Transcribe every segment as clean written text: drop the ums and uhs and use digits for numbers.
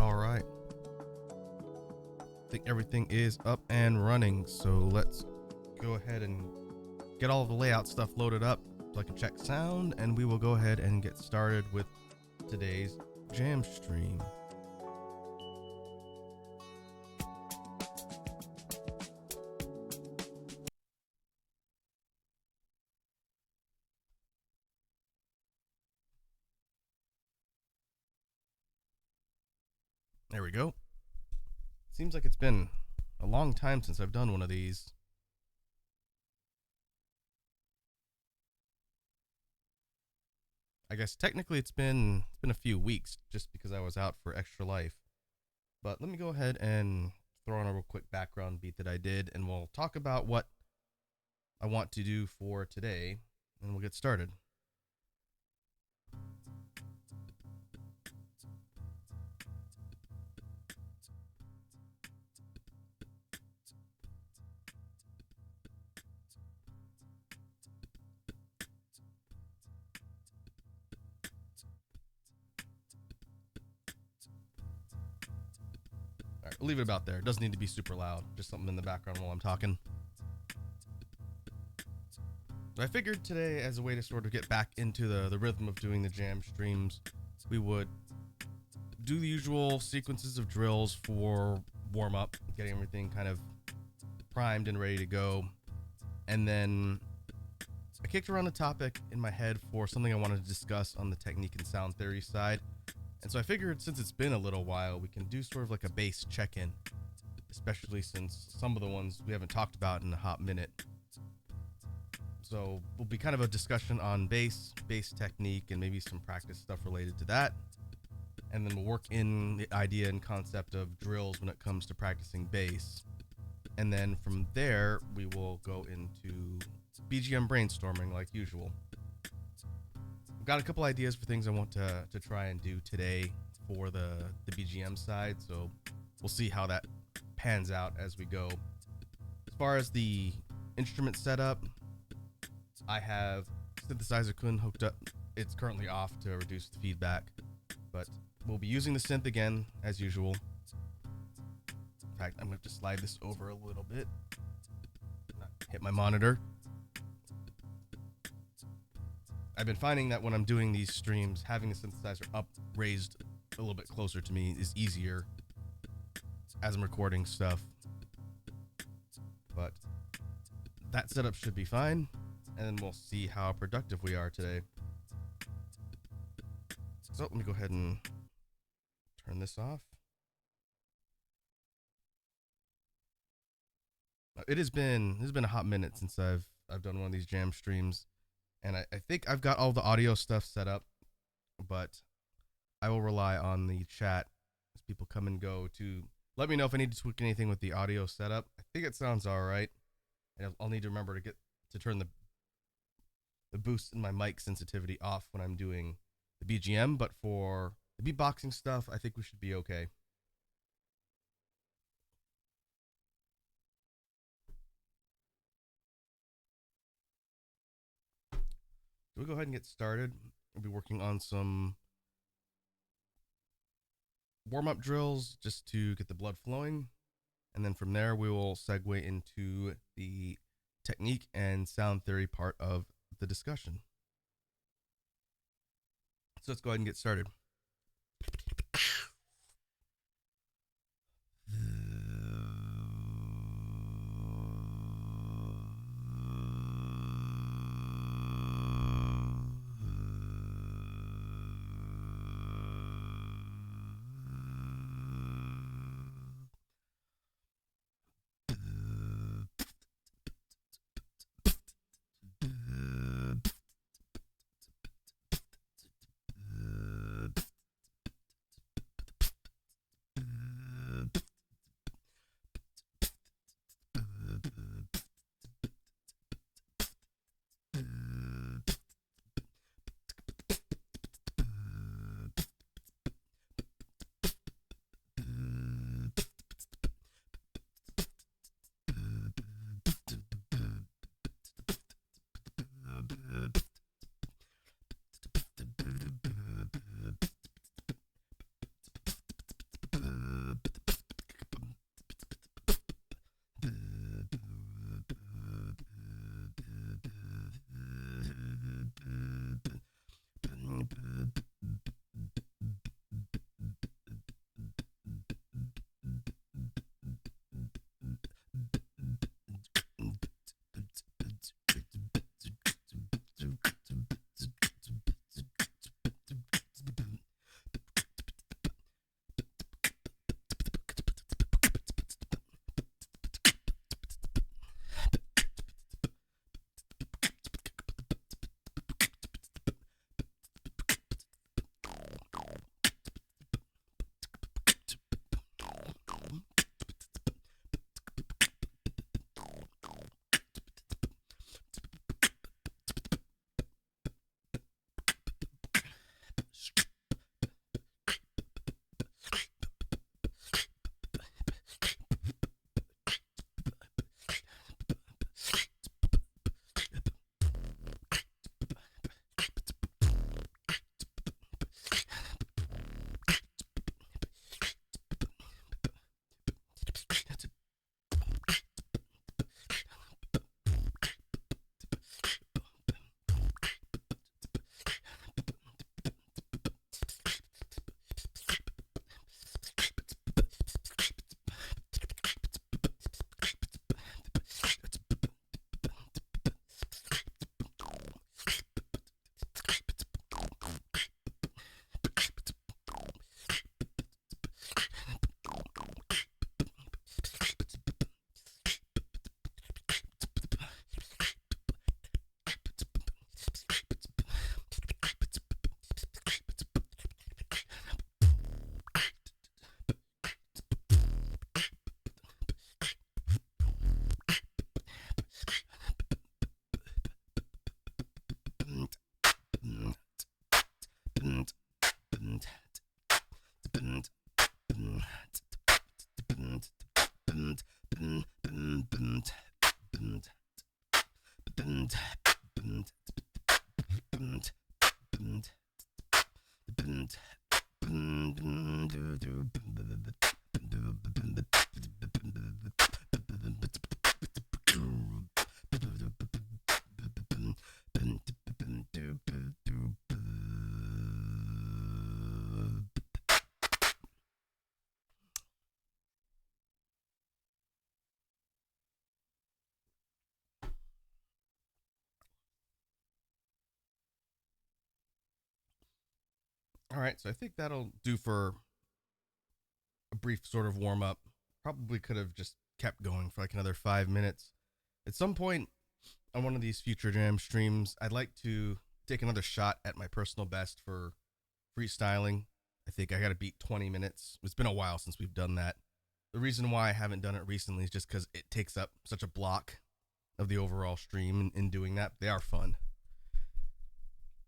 All right. I think everything is up and running, so let's go ahead and get all of the layout stuff loaded up so I can check sound, and we will go ahead and get started with today's jam stream. There we go. Seems like it's been a long time since I've done one of these. I guess technically it's been a few weeks just because I was out for Extra Life. But let me go ahead and throw on a real quick background beat that I did, and we'll talk about what I want to do for today, and we'll get started. All right, we'll leave it about there. It doesn't need to be super loud, just something in the background while I'm talking. So I figured today, as a way to sort of get back into the rhythm of doing the jam streams, we would do the usual sequences of drills for warm-up, getting everything kind of primed and ready to go. And then I kicked around a topic in my head for something I wanted to discuss on the technique and sound theory side. And so I figured, since it's been a little while, we can do sort of like a bass check-in, especially since some of the ones we haven't talked about in a hot minute. So will be kind of a discussion on bass technique, and maybe some practice stuff related to that. And then we'll work in the idea and concept of drills when it comes to practicing bass. And then from there, we will go into BGM brainstorming like usual. I've got a couple ideas for things I want to try and do today for the BGM side, so we'll see how that pans out as we go. As far as the instrument setup, I have synthesizer Kun hooked up. It's currently off to reduce the feedback, but we'll be using the synth again as usual. In fact, I'm going to have to slide this over a little bit, not hit my monitor. I've been finding that when I'm doing these streams, having the synthesizer up raised a little bit closer to me is easier as I'm recording stuff. But that setup should be fine, and then we'll see how productive we are today. So let me go ahead and turn this off. It has been a hot minute since I've done one of these jam streams, and I think I've got all the audio stuff set up, but I will rely on the chat as people come and go to let me know if I need to tweak anything with the audio setup. I think it sounds all right, and I'll need to remember to turn the boost in my mic sensitivity off when I'm doing the BGM, but for the beatboxing stuff, I think we should be okay. So we'll go ahead and get started. We'll be working on some warm-up drills just to get the blood flowing, and then from there we will segue into the technique and sound theory part of the discussion. So let's go ahead and get started. All right, so I think that'll do for a brief sort of warm up. Probably could have just kept going for like another 5 minutes. At some point on one of these future jam streams, I'd like to take another shot at my personal best for freestyling. I think I got to beat 20 minutes. It's been a while since we've done that. The reason why I haven't done it recently is just because it takes up such a block of the overall stream in doing that. They are fun.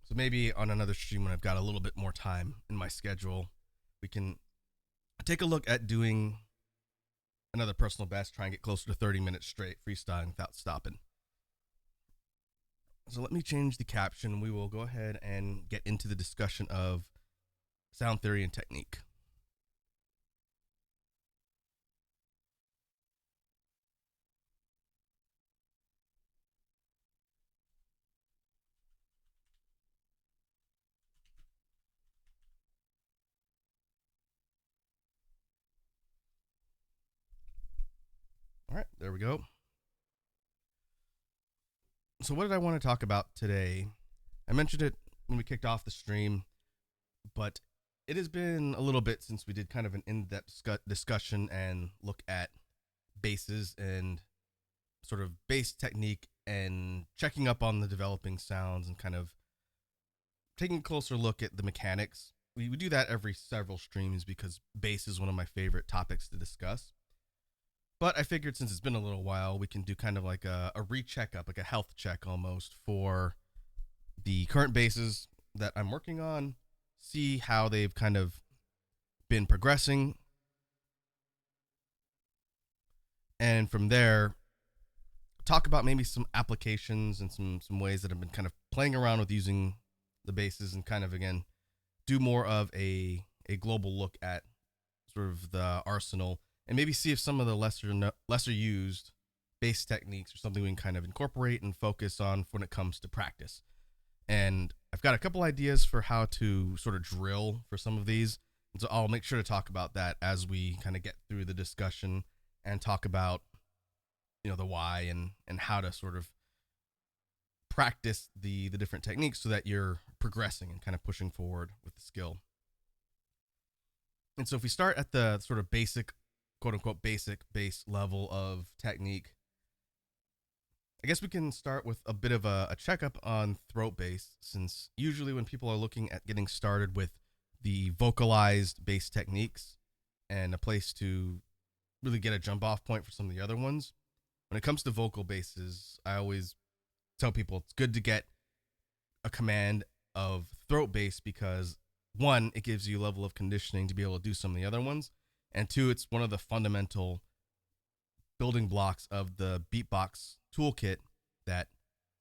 So maybe on another stream when I've got a little bit more time in my schedule, we can take a look at doing another personal best, try and get closer to 30 minutes straight freestyling without stopping. So let me change the caption. We will go ahead and get into the discussion of sound theory and technique. All right, there we go. So what did I want to talk about today? I mentioned it when we kicked off the stream, but it has been a little bit since we did kind of an in-depth discussion and look at basses and sort of bass technique and checking up on the developing sounds and kind of taking a closer look at the mechanics. We do that every several streams because bass is one of my favorite topics to discuss. But I figured since it's been a little while, we can do kind of like a recheck up, like a health check almost for the current basses that I'm working on, see how they've kind of been progressing. And from there, talk about maybe some applications and some ways that I've been kind of playing around with using the basses and kind of, again, do more of a global look at sort of the arsenal and maybe see if some of the lesser used bass techniques are something we can kind of incorporate and focus on when it comes to practice. And I've got a couple ideas for how to sort of drill for some of these. And so I'll make sure to talk about that as we kind of get through the discussion and talk about, you know, the why and how to sort of practice the different techniques so that you're progressing and kind of pushing forward with the skill. And so if we start at the sort of basic, quote unquote, basic bass level of technique, I guess we can start with a bit of a checkup on throat bass, since usually when people are looking at getting started with the vocalized bass techniques and a place to really get a jump off point for some of the other ones, when it comes to vocal basses, I always tell people it's good to get a command of throat bass because, one, it gives you a level of conditioning to be able to do some of the other ones, and two, it's one of the fundamental building blocks of the Beatbox toolkit that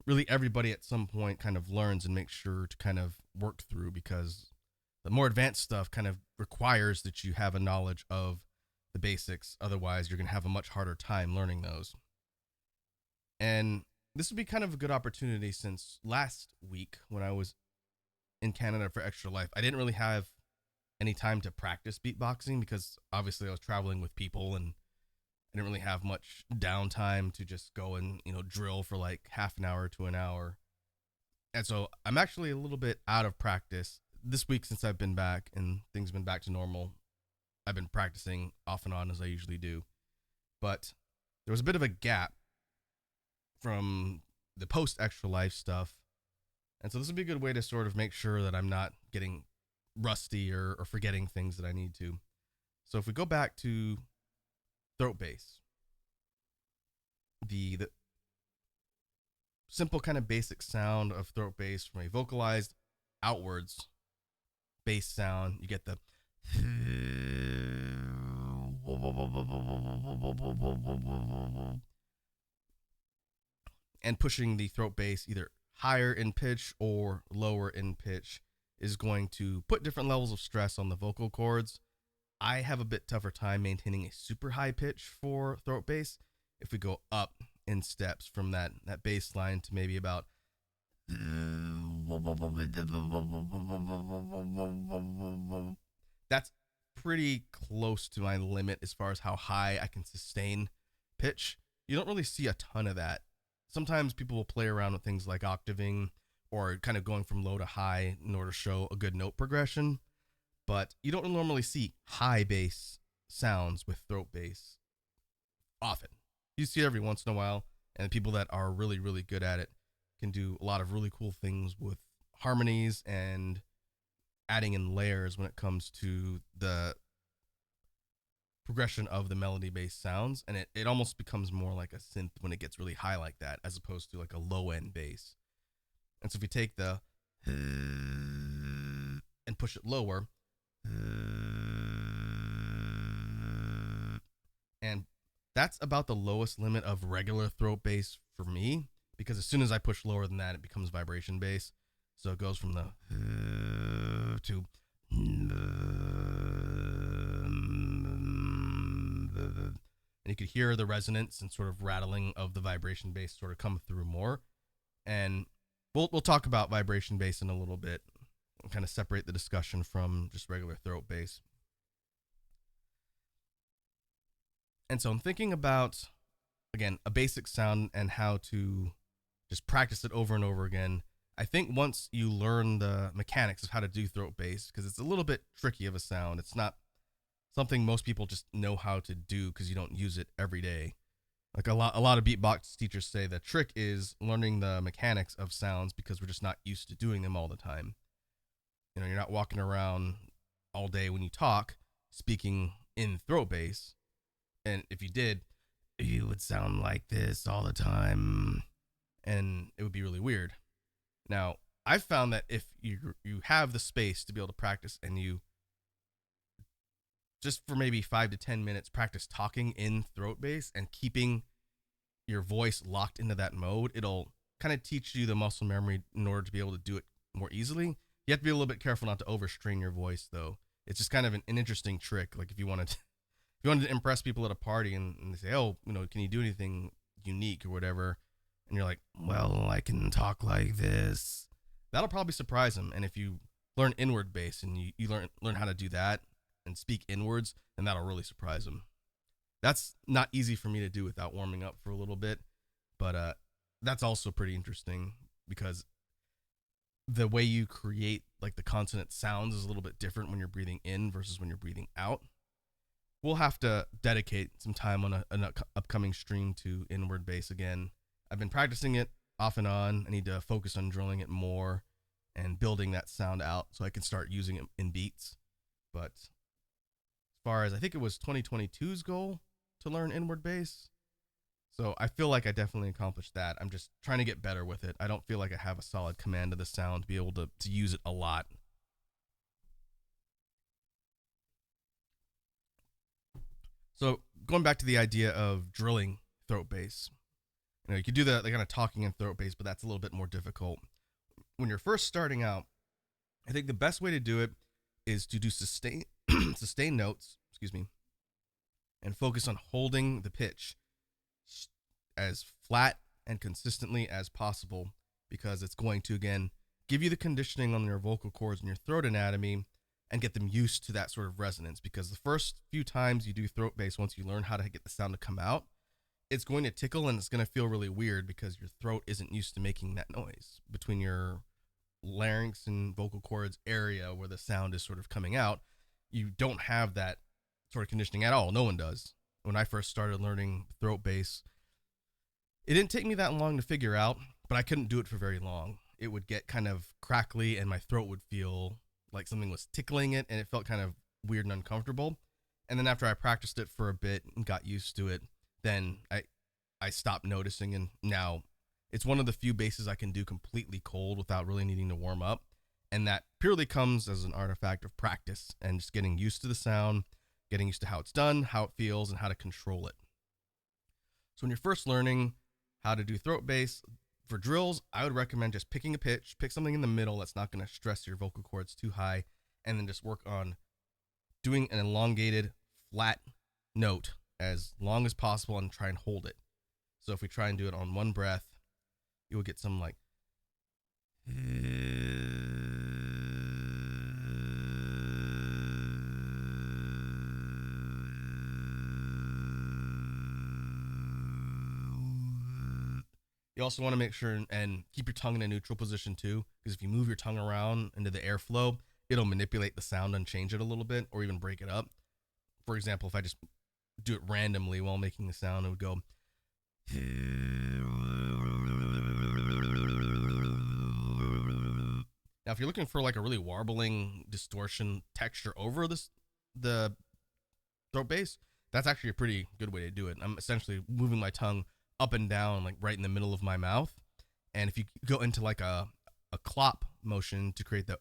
really everybody at some point kind of learns and makes sure to kind of work through, because the more advanced stuff kind of requires that you have a knowledge of the basics. Otherwise, you're going to have a much harder time learning those. And this would be kind of a good opportunity, since last week when I was in Canada for Extra Life, I didn't really have any time to practice beatboxing because obviously I was traveling with people and I didn't really have much downtime to just go and, you know, drill for like half an hour to an hour. And so I'm actually a little bit out of practice this week since I've been back and things have been back to normal. I've been practicing off and on as I usually do. But there was a bit of a gap from the post Extra Life stuff. And so this would be a good way to sort of make sure that I'm not getting rusty or forgetting things that I need to. So if we go back to throat bass, the simple kind of basic sound of throat bass from a vocalized outwards bass sound, you get the and pushing the throat bass either higher in pitch or lower in pitch is going to put different levels of stress on the vocal cords. I have a bit tougher time maintaining a super high pitch for throat bass. If we go up in steps from that bass line to maybe about that's pretty close to my limit as far as how high I can sustain pitch. You don't really see a ton of that. Sometimes people will play around with things like octaving or kind of going from low to high in order to show a good note progression, but you don't normally see high bass sounds with throat bass often. You see it every once in a while, and people that are really, really good at it can do a lot of really cool things with harmonies and adding in layers when it comes to the progression of the melody based sounds, and it almost becomes more like a synth when it gets really high like that, as opposed to like a low end bass. And so if we take the and push it lower, and that's about the lowest limit of regular throat bass for me, because as soon as I push lower than that, it becomes vibration bass. So it goes from the to, and you could hear the resonance and sort of rattling of the vibration bass sort of come through more. And we'll talk about vibration bass in a little bit and kind of separate the discussion from just regular throat bass. And so I'm thinking about, again, a basic sound and how to just practice it over and over again. I think once you learn the mechanics of how to do throat bass, because it's a little bit tricky of a sound, it's not something most people just know how to do because you don't use it every day. Like a lot of beatbox teachers say the trick is learning the mechanics of sounds because we're just not used to doing them all the time. You know, you're not walking around all day when you talk speaking in throat bass. And if you did, you would sound like this all the time, and it would be really weird. Now, I've found that if you have the space to be able to practice, and you just for maybe 5 to 10 minutes practice talking in throat bass and keeping your voice locked into that mode, it'll kind of teach you the muscle memory in order to be able to do it more easily. You have to be a little bit careful not to overstrain your voice, though. It's just kind of an interesting trick. Like if you wanted to impress people at a party and they say, oh, you know, can you do anything unique or whatever? And you're like, well, I can talk like this. That'll probably surprise them. And if you learn inward bass and you learn how to do that and speak inwards, then that'll really surprise them. That's not easy for me to do without warming up for a little bit. But that's also pretty interesting because the way you create like the consonant sounds is a little bit different when you're breathing in versus when you're breathing out. We'll have to dedicate some time on an upcoming stream to inward bass again. I've been practicing it off and on. I need to focus on drilling it more and building that sound out so I can start using it in beats. But as far as I think it was 2022's goal to learn inward bass. So I feel like I definitely accomplished that. I'm just trying to get better with it. I don't feel like I have a solid command of the sound to be able to use it a lot. So going back to the idea of drilling throat bass, you know, you could do the kind of talking in throat bass, but that's a little bit more difficult. When you're first starting out, I think the best way to do it is to do sustain notes, and focus on holding the pitch as flat and consistently as possible, because it's going to, again, give you the conditioning on your vocal cords and your throat anatomy and get them used to that sort of resonance. Because the first few times you do throat bass, once you learn how to get the sound to come out, it's going to tickle and it's going to feel really weird because your throat isn't used to making that noise between your larynx and vocal cords area where the sound is sort of coming out. You don't have that sort of conditioning at all. No one does. When I first started learning throat bass, it didn't take me that long to figure out, but I couldn't do it for very long. It would get kind of crackly and my throat would feel like something was tickling it, and it felt kind of weird and uncomfortable. And then after I practiced it for a bit and got used to it, then I stopped noticing, and now it's one of the few basses I can do completely cold without really needing to warm up. And that purely comes as an artifact of practice and just getting used to the sound, getting used to how it's done, how it feels, and how to control it. So when you're first learning, how to do throat bass. For drills, I would recommend just picking a pitch, pick something in the middle that's not going to stress your vocal cords too high, and then just work on doing an elongated, flat note as long as possible and try and hold it. So if we try and do it on one breath, you will get some like. You also want to make sure and keep your tongue in a neutral position too, because if you move your tongue around into the airflow, it'll manipulate the sound and change it a little bit or even break it up. For example, if I just do it randomly while making the sound, it would go. Now, if you're looking for like a really warbling distortion texture over the throat bass, that's actually a pretty good way to do it. I'm essentially moving my tongue up and down, like right in the middle of my mouth. And if you go into like a clop motion to create the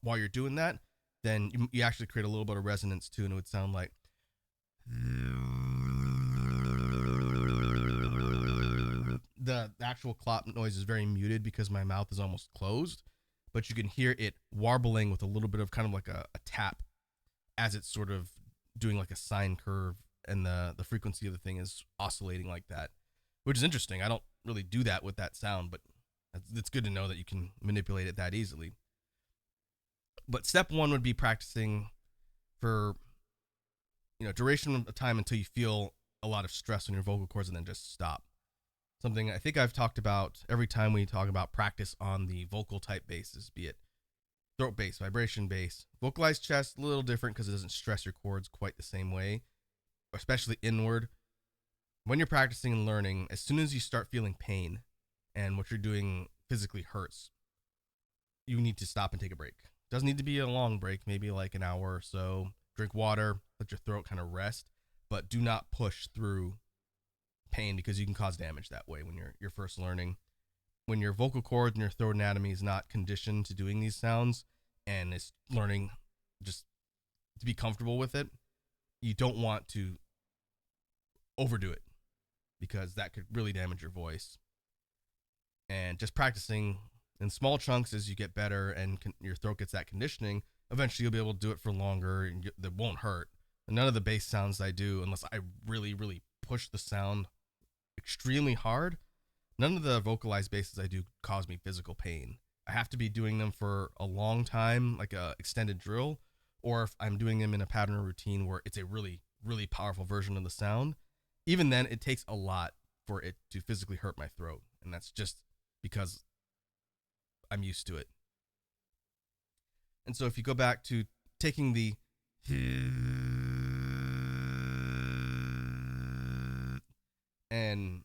while you're doing that, then you actually create a little bit of resonance too, and it would sound like. The actual clop noise is very muted because my mouth is almost closed, but you can hear it warbling with a little bit of kind of like a tap as it's sort of doing like a sine curve, and the frequency of the thing is oscillating like that, which is interesting. I don't really do that with that sound, but it's good to know that you can manipulate it that easily. But step one would be practicing for, duration of time until you feel a lot of stress on your vocal cords, and then just stop. Something I think I've talked about every time we talk about practice on the vocal type basses, be it throat bass, vibration bass, vocalized chest, a little different because it doesn't stress your cords quite the same way, especially inward. When you're practicing and learning, as soon as you start feeling pain and what you're doing physically hurts, you need to stop and take a break. Doesn't need to be a long break, maybe like an hour or so. Drink water, let your throat kind of rest, but do not push through pain because you can cause damage that way when you're first learning. When your vocal cords and your throat anatomy is not conditioned to doing these sounds and is learning just to be comfortable with it, you don't want to overdo it because that could really damage your voice. And just practicing in small chunks as you get better and your throat gets that conditioning, eventually you'll be able to do it for longer and that won't hurt. And none of the bass sounds I do, unless I really, really push the sound extremely hard, none of the vocalized basses I do cause me physical pain. I have to be doing them for a long time, like a extended drill, or if I'm doing them in a pattern or routine where it's a really, really powerful version of the sound, even then it takes a lot for it to physically hurt my throat. And that's just because I'm used to it. And so if you go back to taking the and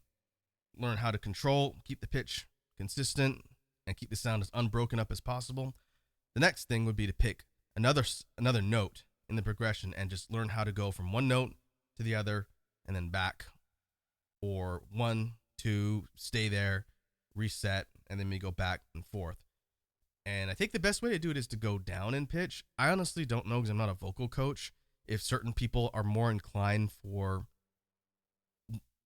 learn how to control, keep the pitch consistent, and keep the sound as unbroken up as possible, the next thing would be to pick another note in the progression and just learn how to go from one note to the other and then back, or 1, 2, stay there, reset, and then we go back and forth. And I think the best way to do it is to go down in pitch. I honestly don't know, because I'm not a vocal coach, if certain people are more inclined for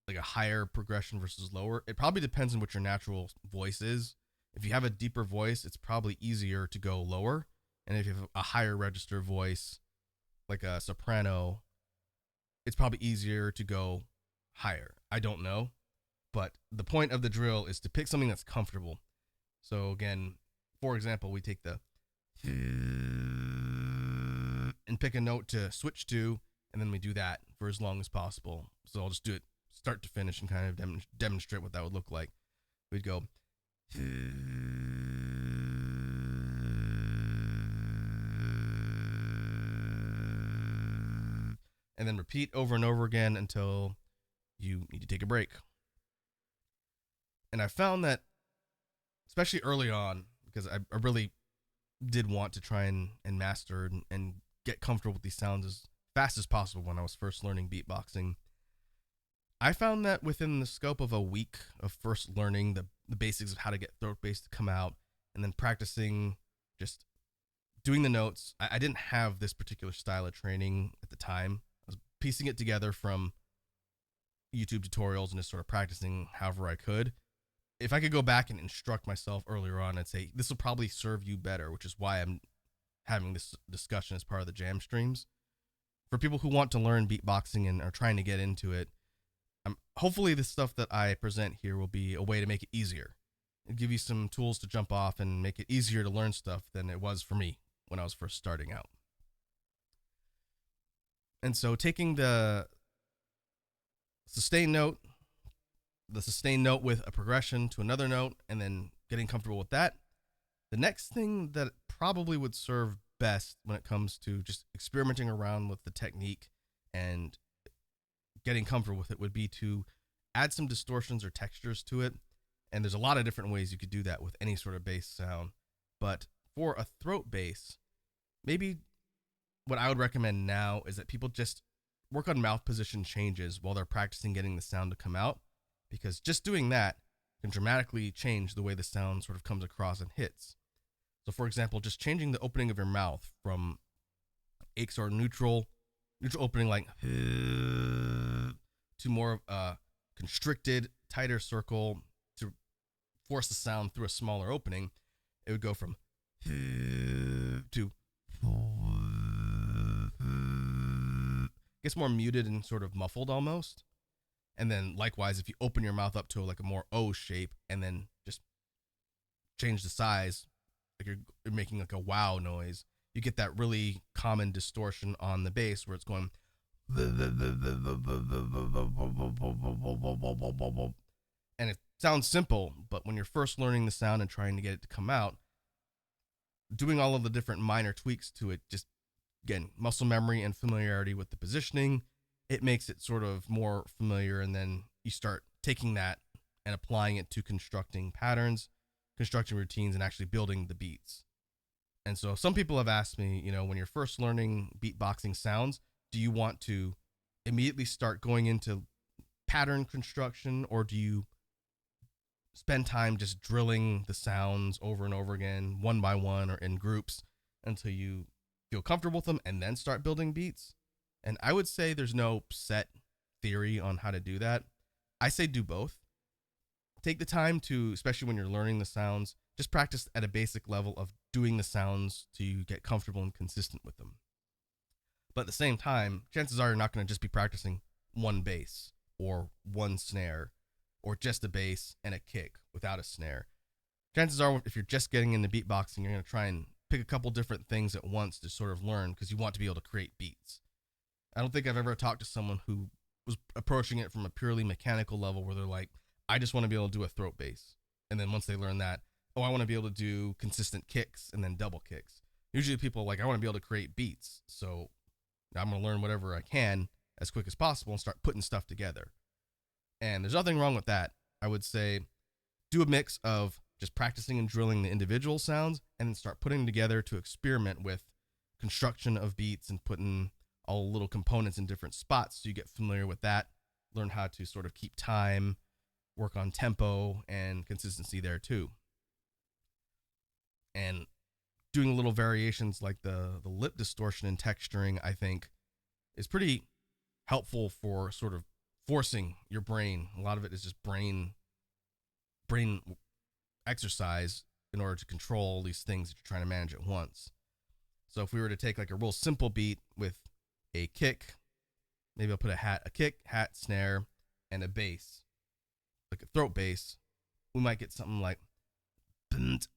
like a higher progression versus lower. It probably depends on what your natural voice is. If you have a deeper voice, it's probably easier to go lower. And if you have a higher register voice, like a soprano, it's probably easier to go higher. I don't know. But the point of the drill is to pick something that's comfortable. So again, for example, we take the and pick a note to switch to, and then we do that for as long as possible. So I'll just do it start to finish and kind of demonstrate what that would look like. We'd go and then repeat over and over again until you need to take a break. And I found that, especially early on, because I really did want to try and master and get comfortable with these sounds as fast as possible when I was first learning beatboxing, I found that within the scope of a week of first learning the basics of how to get throat bass to come out, and then practicing just doing the notes, I didn't have this particular style of training at the time. I was piecing it together from YouTube tutorials and just sort of practicing however I could. If I could go back and instruct myself earlier on, I'd say this will probably serve you better, which is why I'm having this discussion as part of the jam streams. For people who want to learn beatboxing and are trying to get into it, hopefully the stuff that I present here will be a way to make it easier and give you some tools to jump off and make it easier to learn stuff than it was for me when I was first starting out. And so taking the sustained note with a progression to another note, and then getting comfortable with that, the next thing that probably would serve best when it comes to just experimenting around with the technique and getting comfortable with it would be to add some distortions or textures to it. And there's a lot of different ways you could do that with any sort of bass sound. But for a throat bass, maybe what I would recommend now is that people just work on mouth position changes while they're practicing getting the sound to come out, because just doing that can dramatically change the way the sound sort of comes across and hits. So for example, just changing the opening of your mouth from a sort of neutral opening like to more of a constricted, tighter circle to force the sound through a smaller opening, it would go from to gets more muted and sort of muffled almost. And then likewise, if you open your mouth up to like a more O shape and then just change the size, like you're making like a wow noise, you get that really common distortion on the bass where it's going and it sounds simple, but when you're first learning the sound and trying to get it to come out, doing all of the different minor tweaks to it, just again, muscle memory and familiarity with the positioning, it makes it sort of more familiar. And then you start taking that and applying it to constructing patterns, constructing routines, and actually building the beats. And so some people have asked me, when you're first learning beatboxing sounds, do you want to immediately start going into pattern construction, or do you spend time just drilling the sounds over and over again, one by one or in groups, until you feel comfortable with them and then start building beats? And I would say there's no set theory on how to do that. I say do both. Take the time to, especially when you're learning the sounds, just practice at a basic level of doing the sounds to get comfortable and consistent with them. But at the same time, chances are you're not going to just be practicing one bass or one snare or just a bass and a kick without a snare. Chances are, if you're just getting into beatboxing, you're going to try and pick a couple different things at once to sort of learn, because you want to be able to create beats. I don't think I've ever talked to someone who was approaching it from a purely mechanical level where they're like, I just want to be able to do a throat bass. And then once they learn that, I want to be able to do consistent kicks and then double kicks. Usually people are like, I want to be able to create beats. So I'm going to learn whatever I can as quick as possible and start putting stuff together. And there's nothing wrong with that. I would say do a mix of just practicing and drilling the individual sounds and then start putting together to experiment with construction of beats and putting all little components in different spots so you get familiar with that, learn how to sort of keep time, work on tempo and consistency there too. And doing little variations like the lip distortion and texturing, I think, is pretty helpful for sort of forcing your brain. A lot of it is just brain exercise in order to control these things that you're trying to manage at once. So if we were to take like a real simple beat with a kick, maybe I'll put a kick, hat, snare, and a bass, like a throat bass, we might get something like and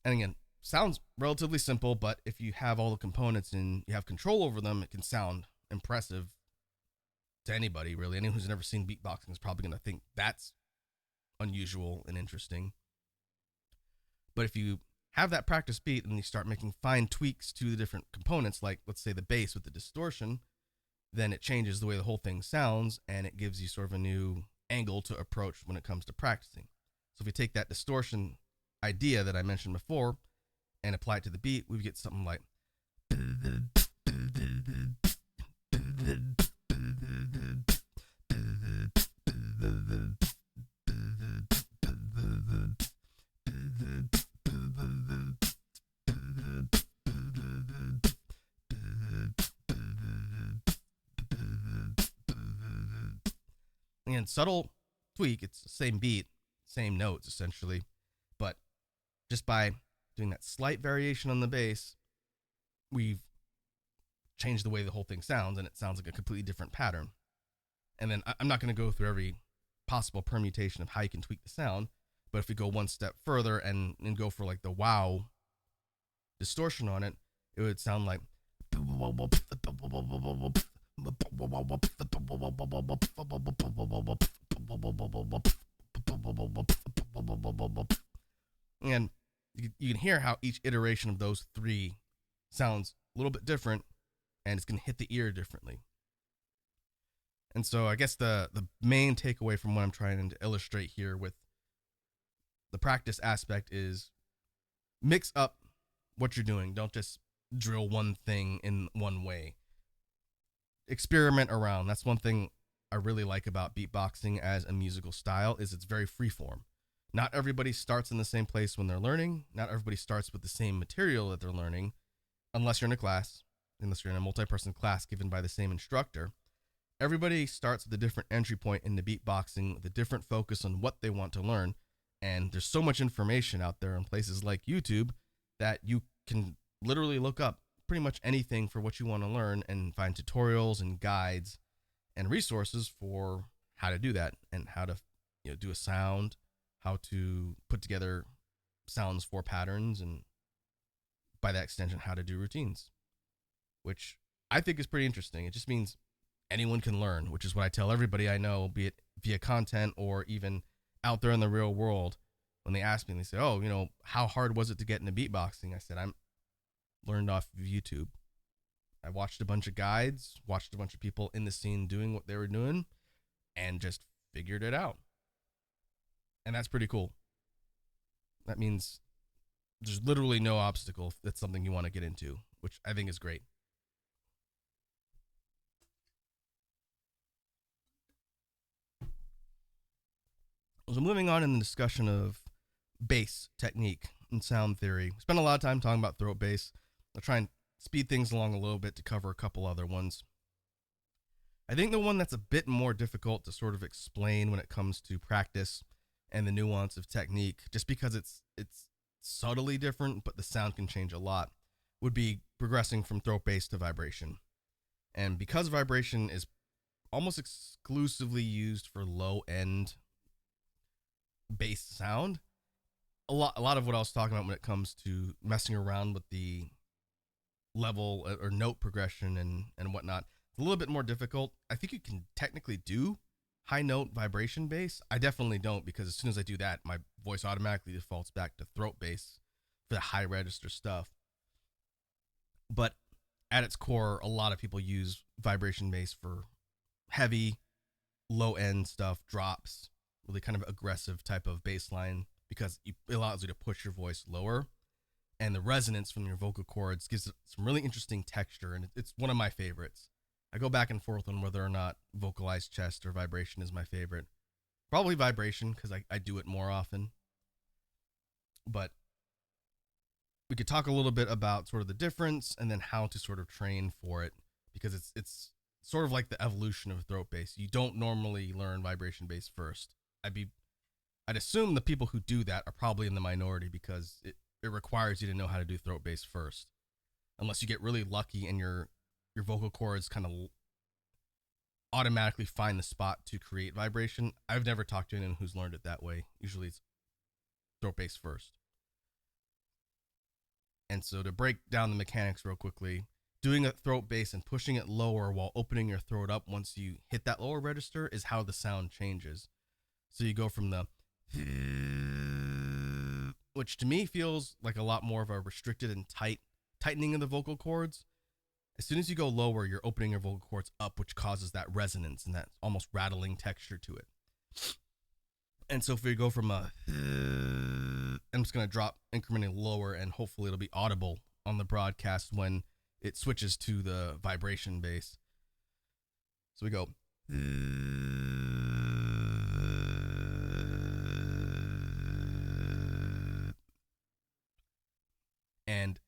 again, sounds relatively simple, but if you have all the components and you have control over them, it can sound impressive to anybody, really. Anyone who's never seen beatboxing is probably going to think that's unusual and interesting. But if you have that practice beat and you start making fine tweaks to the different components, like let's say the bass with the distortion, then it changes the way the whole thing sounds and it gives you sort of a new angle to approach when it comes to practicing. So if we take that distortion idea that I mentioned before and apply it to the beat, we get something like And subtle tweak, it's the same beat, same notes essentially, but just by doing that slight variation on the bass, we've changed the way the whole thing sounds, and it sounds like a completely different pattern. And then I'm not going to go through every possible permutation of how you can tweak the sound, but if we go one step further and go for like the wow distortion on it, it would sound like. And you can hear how each iteration of those three sounds a little bit different, and it's going to hit the ear differently. And so I guess the main takeaway from what I'm trying to illustrate here with the practice aspect is mix up what you're doing. Don't just drill one thing in one way. Experiment around. That's one thing I really like about beatboxing as a musical style is it's very freeform. Not everybody starts in the same place when they're learning. Not everybody starts with the same material that they're learning, unless you're in a class, unless you're in a multi-person class given by the same instructor. Everybody starts with a different entry point into beatboxing, with a different focus on what they want to learn. And there's so much information out there in places like YouTube that you can literally look up pretty much anything for what you want to learn and find tutorials and guides and resources for how to do that and how to do a sound, how to put together sounds for patterns, and by that extension, how to do routines, which I think is pretty interesting. It just means anyone can learn, which is what I tell everybody I know, be it via content or even out there in the real world. When they ask me and they say, oh, how hard was it to get into beatboxing? I said, I'm learned off of YouTube. I watched a bunch of guides, watched a bunch of people in the scene doing what they were doing, and just figured it out. And that's pretty cool. That means there's literally no obstacle if that's something you want to get into, which I think is great. So moving on in the discussion of bass technique and sound theory. We spent a lot of time talking about throat bass. I'll try and speed things along a little bit to cover a couple other ones. I think the one that's a bit more difficult to sort of explain when it comes to practice and the nuance of technique, just because it's subtly different, but the sound can change a lot, would be progressing from throat bass to vibration. And because vibration is almost exclusively used for low-end bass sound, a lot of what I was talking about when it comes to messing around with the level or note progression and whatnot, it's a little bit more difficult. I think you can technically do high note vibration bass. I definitely don't, because as soon as I do that, my voice automatically defaults back to throat bass for the high register stuff. But at its core, a lot of people use vibration bass for heavy, low end stuff, drops, really kind of aggressive type of bass line, because it allows you to push your voice lower, and the resonance from your vocal cords gives it some really interesting texture, and it's one of my favorites. I go back and forth on whether or not vocalized chest or vibration is my favorite. Probably vibration, because I do it more often. But we could talk a little bit about sort of the difference and then how to sort of train for it, because it's sort of like the evolution of throat bass. You don't normally learn vibration bass first. I'd assume the people who do that are probably in the minority, because it requires you to know how to do throat bass first. Unless you get really lucky and your vocal cords kind of automatically find the spot to create vibration. I've never talked to anyone who's learned it that way. Usually it's throat bass first. And so to break down the mechanics real quickly, doing a throat bass and pushing it lower while opening your throat up once you hit that lower register is how the sound changes. So you go from the, which to me feels like a lot more of a restricted and tightening of the vocal cords. As soon as you go lower, you're opening your vocal cords up, which causes that resonance and that almost rattling texture to it. And so if we go from a, I'm just going to drop incrementally lower, and hopefully it'll be audible on the broadcast when it switches to the vibration bass. So we go. And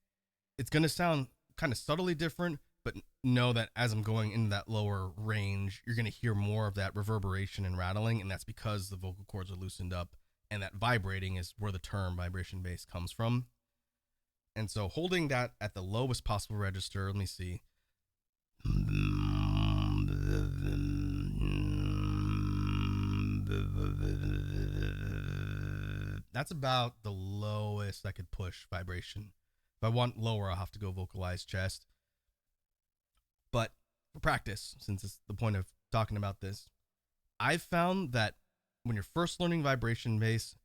it's going to sound kind of subtly different, but know that as I'm going into that lower range, you're going to hear more of that reverberation and rattling, and that's because the vocal cords are loosened up, and that vibrating is where the term vibration bass comes from. And so holding that at the lowest possible register, let me see. That's about the lowest I could push vibration. If I want lower, I'll have to go vocalize chest. But for practice, since it's the point of talking about this, I've found that when you're first learning vibration bass,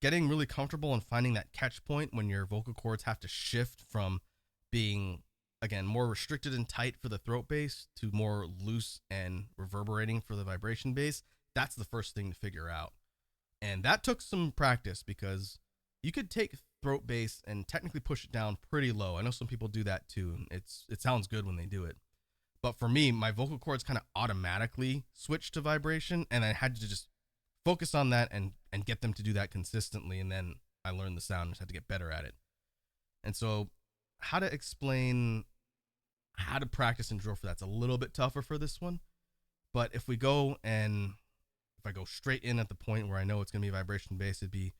getting really comfortable and finding that catch point when your vocal cords have to shift from being, again, more restricted and tight for the throat bass to more loose and reverberating for the vibration bass, that's the first thing to figure out. And that took some practice, because you could take throat bass and technically push it down pretty low. I know some people do that too. It sounds good when they do it. But for me, my vocal cords kind of automatically switched to vibration, and I had to just focus on that and get them to do that consistently. And then I learned the sound and just had to get better at it. And so how to explain how to practice and drill for that's a little bit tougher for this one. But if I go straight in at the point where I know it's going to be vibration bass, it'd be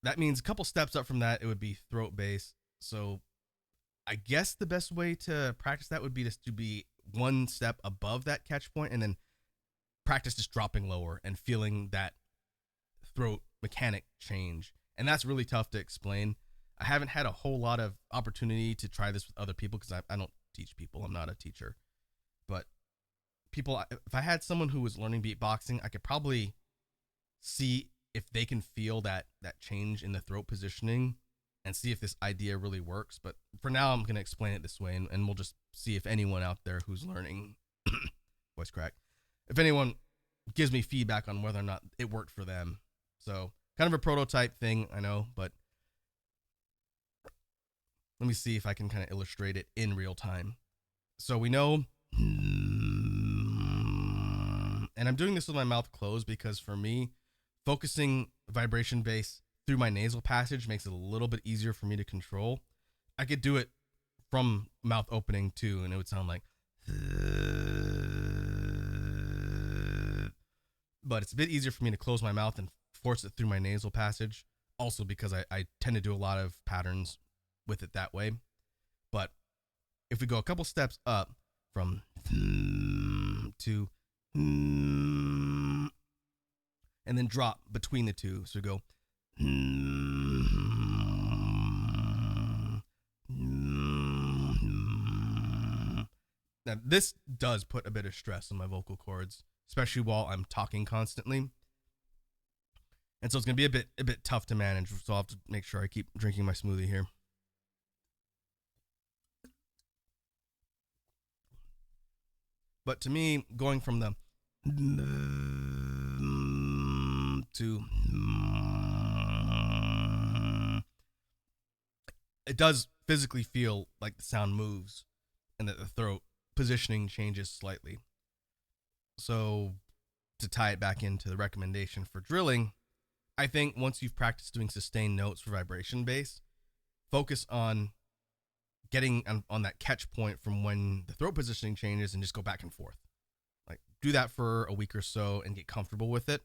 that means a couple steps up from that, it would be throat bass. So I guess the best way to practice that would be just to be one step above that catch point, and then practice just dropping lower and feeling that throat mechanic change. And that's really tough to explain. I haven't had a whole lot of opportunity to try this with other people, because I don't teach people. I'm not a teacher. But people, if I had someone who was learning beatboxing, I could probably see if they can feel that change in the throat positioning and see if this idea really works. But for now, I'm going to explain it this way, and we'll just see if anyone out there who's learning voice crack, if anyone gives me feedback on whether or not it worked for them. So kind of a prototype thing, I know, but let me see if I can kind of illustrate it in real time. So we know, and I'm doing this with my mouth closed because for me, focusing vibration bass through my nasal passage makes it a little bit easier for me to control. I could do it from mouth opening too, and it would sound like, but it's a bit easier for me to close my mouth and force it through my nasal passage. Also because I tend to do a lot of patterns with it that way. But if we go a couple steps up from to and then drop between the two, so we go now this does put a bit of stress on my vocal cords, especially while I'm talking constantly. And so it's going to be a bit tough to manage, so I'll have to make sure I keep drinking my smoothie here. But to me, going from the to it does physically feel like the sound moves and that the throat positioning changes slightly. So to tie it back into the recommendation for drilling, I think once you've practiced doing sustained notes for vibration bass, focus on getting on that catch point from when the throat positioning changes and just go back and forth. Like do that for a week or so and get comfortable with it.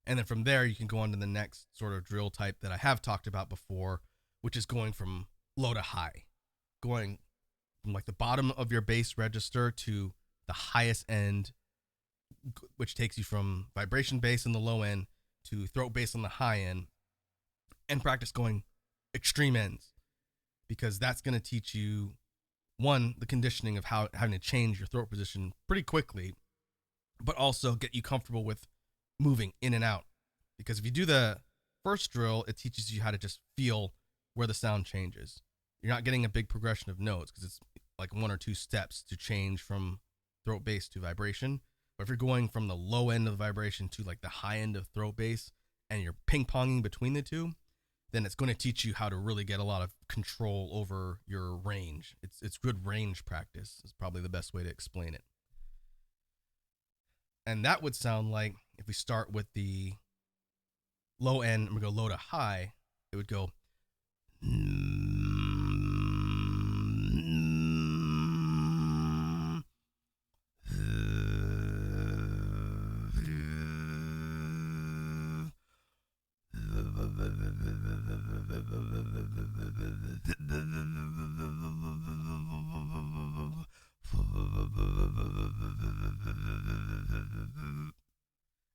And then from there, you can go on to the next sort of drill type that I have talked about before, which is going from low to high, going from like the bottom of your bass register to the highest end, which takes you from vibration bass in the low end to throat bass on the high end, and practice going extreme ends, because that's going to teach you, one, the conditioning of how having to change your throat position pretty quickly, but also get you comfortable with moving in and out. Because if you do the first drill, it teaches you how to just feel where the sound changes. You're not getting a big progression of notes because it's like one or two steps to change from throat bass to vibration. But if you're going from the low end of the vibration to like the high end of throat bass and you're ping-ponging between the two, then it's going to teach you how to really get a lot of control over your range. It's good range practice is probably the best way to explain it. And that would sound like, if we start with the low end, I'm gonna go low to high, it would go.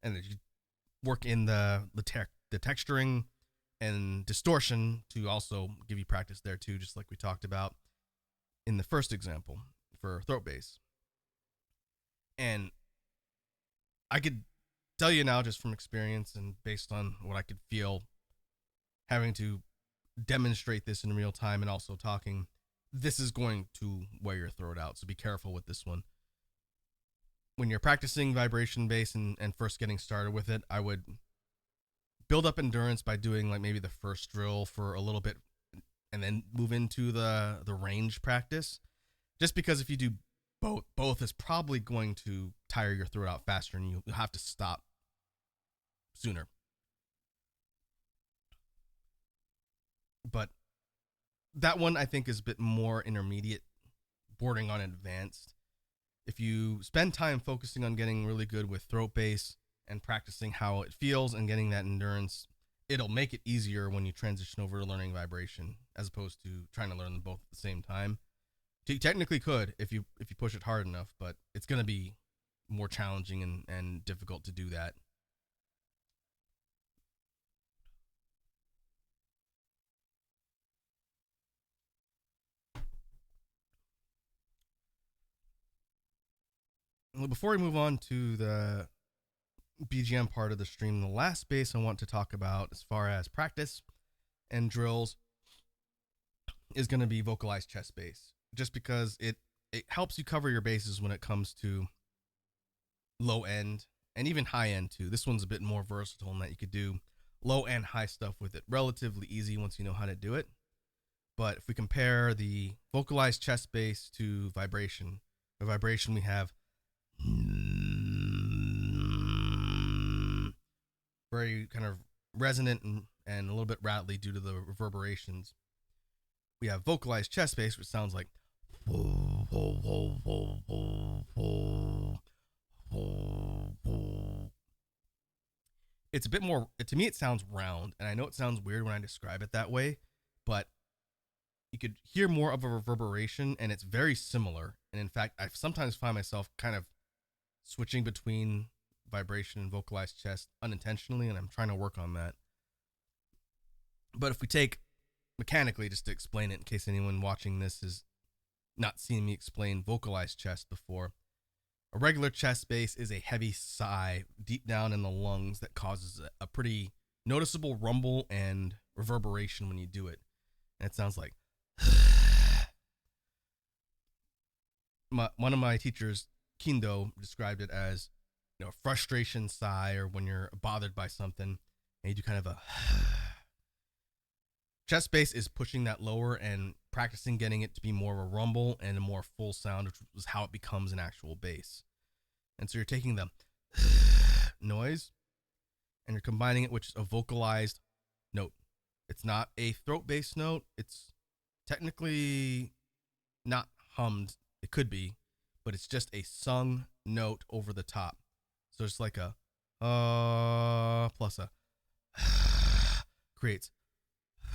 And you work in the texturing and distortion to also give you practice there too, just like we talked about in the first example for throat bass. And I could tell you now, just from experience and based on what I could feel having to demonstrate this in real time and also talking, this is going to wear your throat out. So be careful with this one. When you're practicing vibration bass and first getting started with it, I would build up endurance by doing like maybe the first drill for a little bit and then move into the range practice. Just because if you do both is probably going to tire your throat out faster and you'll have to stop sooner. But that one I think is a bit more intermediate, bordering on advanced. If you spend time focusing on getting really good with throat bass and practicing how it feels and getting that endurance, it'll make it easier when you transition over to learning vibration as opposed to trying to learn them both at the same time. You technically could if you push it hard enough, but it's going to be more challenging and difficult to do that. Well, before we move on to the BGM part of the stream, the last bass I want to talk about as far as practice and drills is going to be vocalized chest bass, just because it helps you cover your bases when it comes to low end and even high end too. This one's a bit more versatile in that you could do low and high stuff with it relatively easy once you know how to do it. But if we compare the vocalized chest bass to vibration, the vibration we have very kind of resonant and a little bit rattly due to the reverberations. We have vocalized chest bass, which sounds like it's a bit more, to me it sounds round, and I know it sounds weird when I describe it that way, but you could hear more of a reverberation, and it's very similar. And in fact, I sometimes find myself kind of switching between vibration and vocalized chest unintentionally, and I'm trying to work on that. But if we take mechanically, just to explain it in case anyone watching this has not seen me explain vocalized chest before, a regular chest bass is a heavy sigh deep down in the lungs that causes a pretty noticeable rumble and reverberation when you do it. And it sounds like one of my teachers, Kindo, described it as, you know, a frustration sigh, or when you're bothered by something and you do kind of a chest bass is pushing that lower and practicing getting it to be more of a rumble and a more full sound, which was how it becomes an actual bass. And so you're taking the noise and you're combining it with a vocalized note. It's not a throat bass note. It's technically not hummed. It could be, but it's just a sung note over the top. So it's like a plus a creates.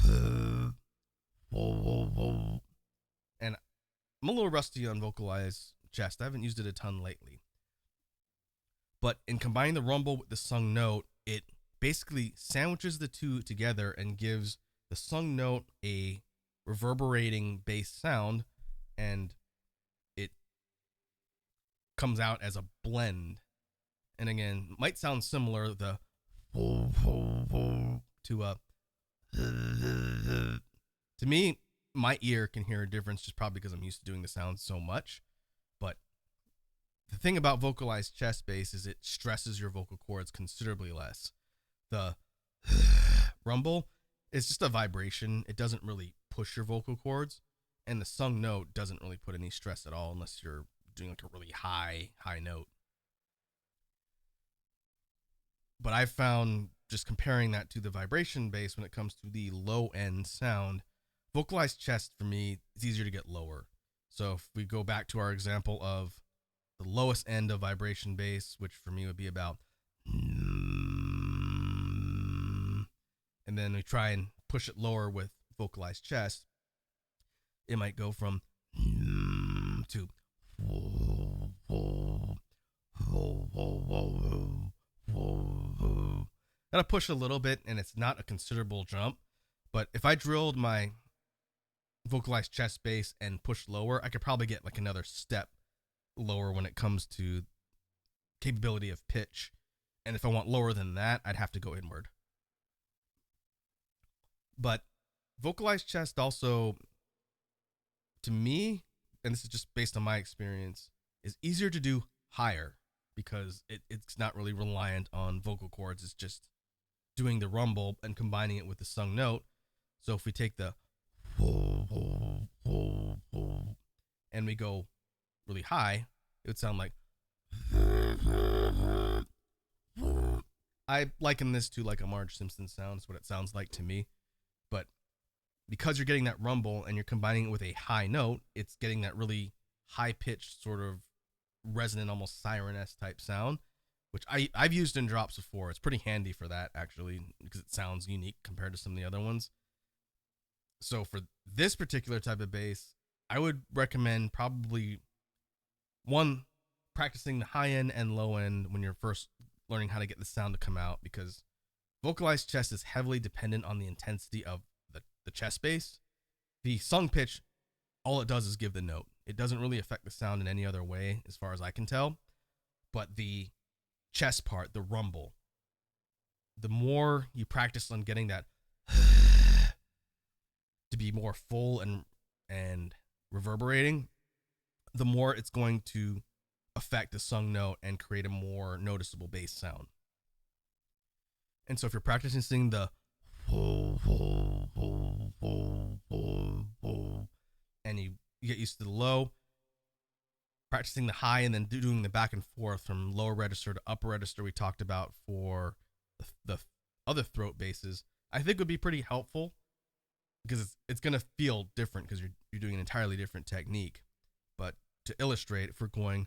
And I'm a little rusty on vocalized chest. I haven't used it a ton lately. But in combining the rumble with the sung note, it basically sandwiches the two together and gives the sung note a reverberating bass sound, and it comes out as a blend. And again, might sound similar to to me, my ear can hear a difference just probably because I'm used to doing the sound so much. But the thing about vocalized chest bass is it stresses your vocal cords considerably less. The rumble is just a vibration. It doesn't really push your vocal cords, and the sung note doesn't really put any stress at all unless you're doing like a really high note. But I've found just comparing that to the vibration bass when it comes to the low end sound, vocalized chest for me is easier to get lower. So if we go back to our example of the lowest end of vibration bass, which for me would be about, and then we try and push it lower with vocalized chest, it might go from to gotta push a little bit, and it's not a considerable jump. But if I drilled my vocalized chest bass and pushed lower, I could probably get like another step lower when it comes to capability of pitch. And if I want lower than that, I'd have to go inward. But vocalized chest also, to me, and this is just based on my experience, is easier to do higher because it's not really reliant on vocal cords. It's just doing the rumble and combining it with the sung note. So if we take the and we go really high, it would sound like, I liken this to like a Marge Simpson sound. It's what it sounds like to me. But because you're getting that rumble and you're combining it with a high note, it's getting that really high pitched sort of resonant, almost siren-esque type sound, which I've used in drops before. It's pretty handy for that, actually, because it sounds unique compared to some of the other ones. So for this particular type of bass, I would recommend probably one, practicing the high end and low end when you're first learning how to get the sound to come out, because vocalized chest is heavily dependent on the intensity of the chest bass. The sung pitch, all it does is give the note. It doesn't really affect the sound in any other way, as far as I can tell. But the chest part, the rumble, the more you practice on getting that to be more full and reverberating, the more it's going to affect the sung note and create a more noticeable bass sound. And so if you're practicing the and you get used to the low, practicing the high, and then doing the back and forth from lower register to upper register we talked about for the other throat basses, I think would be pretty helpful, because it's going to feel different because you're doing an entirely different technique. But to illustrate, if we're going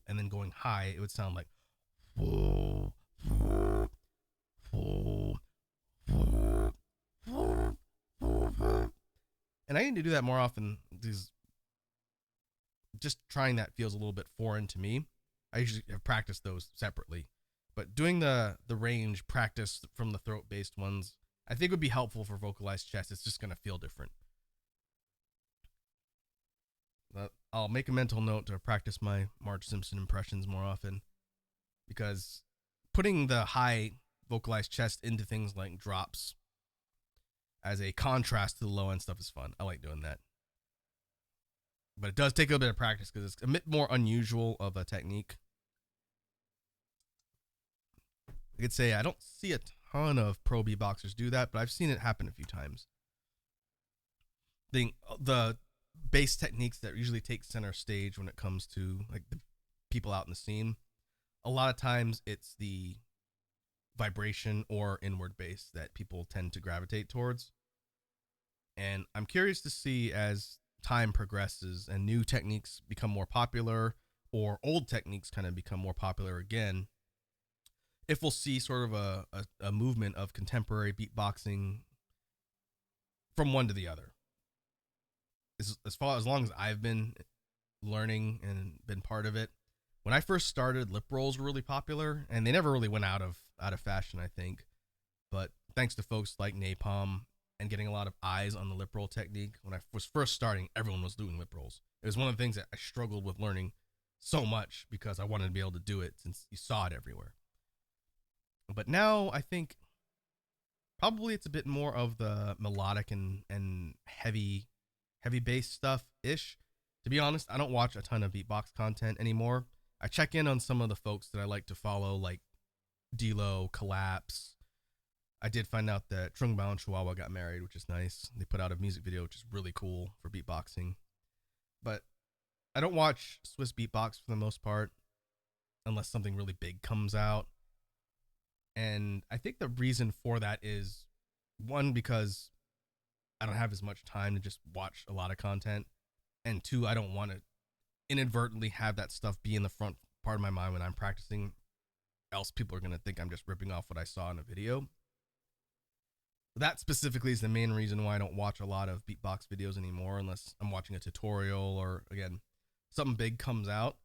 and then going high, it would sound like, and I need to do that more often because just trying that feels a little bit foreign to me. I usually have practiced those separately, but doing the range practice from the throat based ones, I think would be helpful for vocalized chest. It's just going to feel different. I'll make a mental note to practice my Marge Simpson impressions more often, because putting the high vocalized chest into things like drops as a contrast to the low end stuff is fun. I like doing that. But it does take a little bit of practice because it's a bit more unusual of a technique. I could say I don't see a ton of pro beatboxers do that, but I've seen it happen a few times. The bass techniques that usually take center stage when it comes to like the people out in the scene, a lot of times it's the vibration or inward bass that people tend to gravitate towards. And I'm curious to see, as time progresses and new techniques become more popular, or old techniques kind of become more popular again, if we'll see sort of a movement of contemporary beatboxing from one to the other. As long as I've been learning and been part of it, when I first started, lip rolls were really popular, and they never really went out of fashion, I think. But thanks to folks like Napalm and getting a lot of eyes on the lip roll technique, when I was first starting, everyone was doing lip rolls. It was one of the things that I struggled with learning so much because I wanted to be able to do it since you saw it everywhere. But now I think probably it's a bit more of the melodic and heavy bass stuff-ish. To be honest, I don't watch a ton of beatbox content anymore. I check in on some of the folks that I like to follow, like D-Lo, Collapse. I did find out that Trungbao and Chihuahua got married, which is nice. They put out a music video, which is really cool for beatboxing. But I don't watch Swiss Beatbox for the most part unless something really big comes out. And I think the reason for that is one, because I don't have as much time to just watch a lot of content. And two, I don't want to inadvertently have that stuff be in the front part of my mind when I'm practicing. Else people are going to think I'm just ripping off what I saw in a video. That specifically is the main reason why I don't watch a lot of beatbox videos anymore unless I'm watching a tutorial or, again, something big comes out.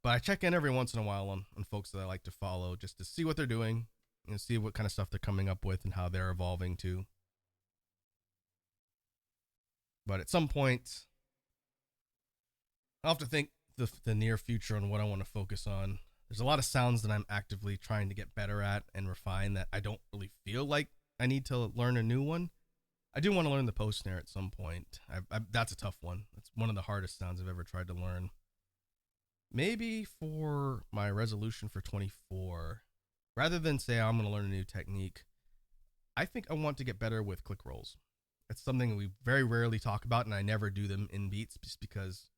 But I check in every once in a while on folks that I like to follow just to see what they're doing and see what kind of stuff they're coming up with and how they're evolving too. But at some point, I'll have to think the near future on what I want to focus on. There's a lot of sounds that I'm actively trying to get better at and refine that I don't really feel like I need to learn a new one. I do want to learn the post snare at some point. That's a tough one. It's one of the hardest sounds I've ever tried to learn. Maybe for my resolution for 24, rather than say I'm going to learn a new technique, I think I want to get better with click rolls. It's something we very rarely talk about, and I never do them in beats just because,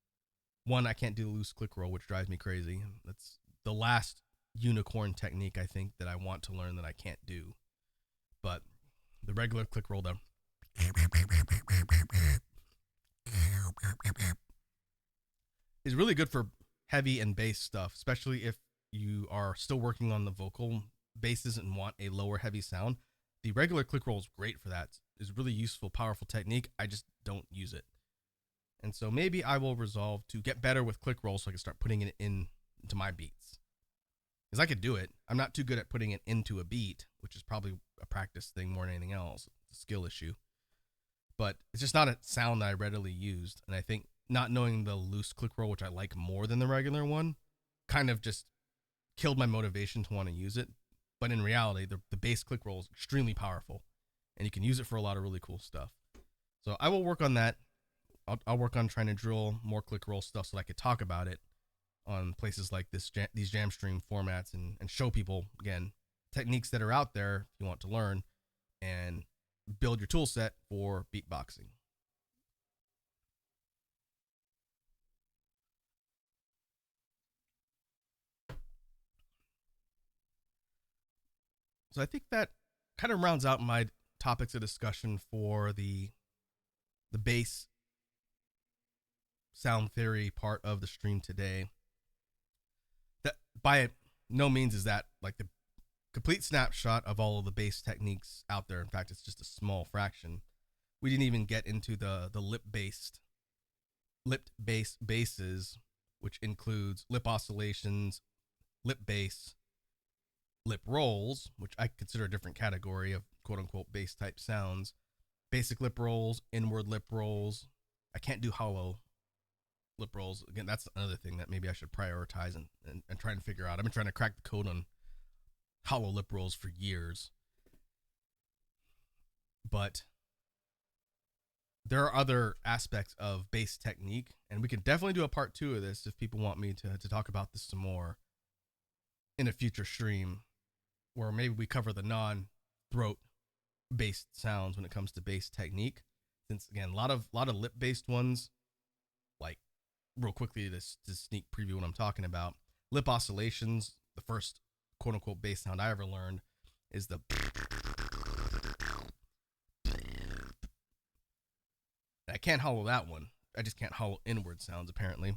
one, I can't do the loose click roll, which drives me crazy. That's the last unicorn technique I think that I want to learn that I can't do. But the regular click roll, though, is really good for heavy and bass stuff, especially if you are still working on the vocal basses and want a lower heavy sound. The regular click roll is great for that. It's a really useful, powerful technique. I just don't use it. And so maybe I will resolve to get better with click roll so I can start putting it into my beats. Because I could do it. I'm not too good at putting it into a beat, which is probably a practice thing more than anything else. It's a skill issue. But it's just not a sound that I readily used. And I think not knowing the loose click roll, which I like more than the regular one, kind of just killed my motivation to want to use it. But in reality, the bass click roll is extremely powerful, and you can use it for a lot of really cool stuff. So I will work on that. I'll work on trying to drill more click roll stuff so that I could talk about it on places like these jam stream formats and show people, again, techniques that are out there if you want to learn and build your tool set for beatboxing. So I think that kind of rounds out my topics of discussion for the bass sound theory part of the stream today. That by no means is that like the complete snapshot of all of the bass techniques out there. In fact, it's just a small fraction. We didn't even get into the lipped bass basses, which includes lip oscillations, lip bass, lip rolls, which I consider a different category of quote unquote bass type sounds, basic lip rolls, inward lip rolls. I can't do hollow lip rolls. Again, that's another thing that maybe I should prioritize and try and figure out. I've been trying to crack the code on hollow lip rolls for years. But there are other aspects of bass technique, and we can definitely do a part 2 of this if people want me to talk about this some more in a future stream, where maybe we cover the non-throat based sounds when it comes to bass technique. Since again, a lot of lip based ones, like real quickly to sneak preview what I'm talking about. Lip oscillations, the first quote unquote bass sound I ever learned is the. I can't hollow that one. I just can't hollow inward sounds apparently.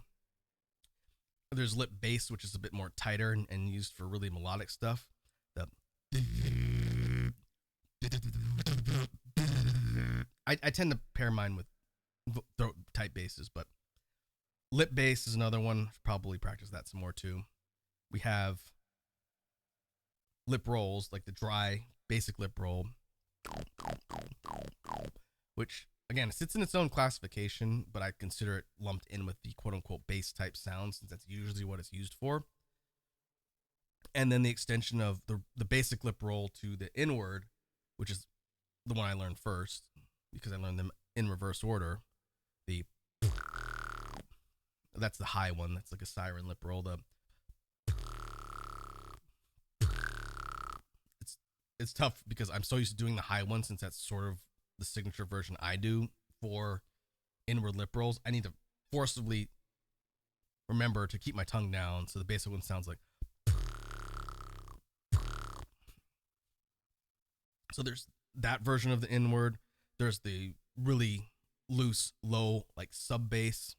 There's lip bass, which is a bit more tighter and used for really melodic stuff. The I tend to pair mine with throat type basses, but lip bass is another one. Probably practice that some more too. We have lip rolls, like the dry basic lip roll, which again sits in its own classification, but I consider it lumped in with the quote unquote bass type sound since that's usually what it's used for. And then the extension of the basic lip roll to the inward, which is the one I learned first because I learned them in reverse order. That's the high one. That's like a siren lip roll. It's tough because I'm so used to doing the high one since that's sort of the signature version I do for inward lip rolls. I need to forcibly remember to keep my tongue down. So the basic one sounds like. So there's that version of the inward. There's the really loose, low, like sub bass,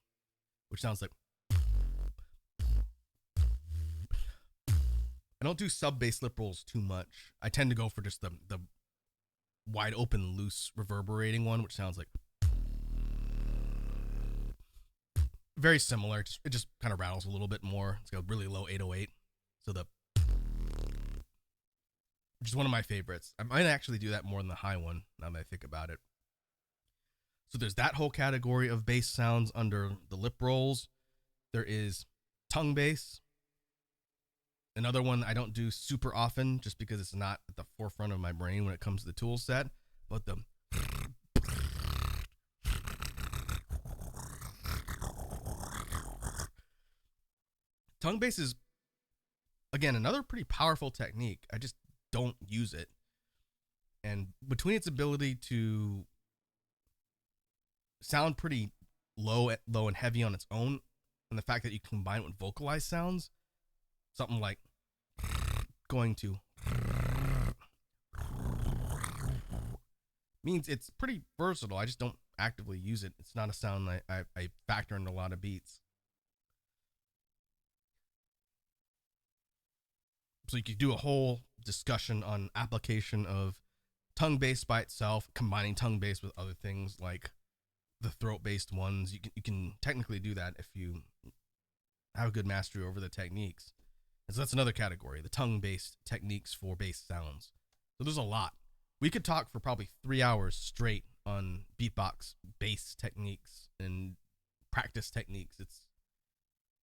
which sounds like. I don't do sub bass lip rolls too much. I tend to go for just the wide open, loose, reverberating one, which sounds like. Very similar. It just kind of rattles a little bit more. It's got a really low 808. So which is one of my favorites. I might actually do that more than the high one now that I think about it. So there's that whole category of bass sounds under the lip rolls. There is tongue bass. Another one I don't do super often just because it's not at the forefront of my brain when it comes to the tool set. But the tongue bass is, again, another pretty powerful technique. I just don't use it. And between its ability to sound pretty low and heavy on its own, and the fact that you combine it with vocalized sounds, something like going to means it's pretty versatile. I just don't actively use it. It's not a sound I factor into a lot of beats. So you could do a whole discussion on application of tongue bass by itself, combining tongue bass with other things like the throat based ones. You can technically do that if you have a good mastery over the techniques. And so that's another category, the tongue based techniques for bass sounds. So there's a lot. We could talk for probably 3 hours straight on beatbox bass techniques and practice techniques. It's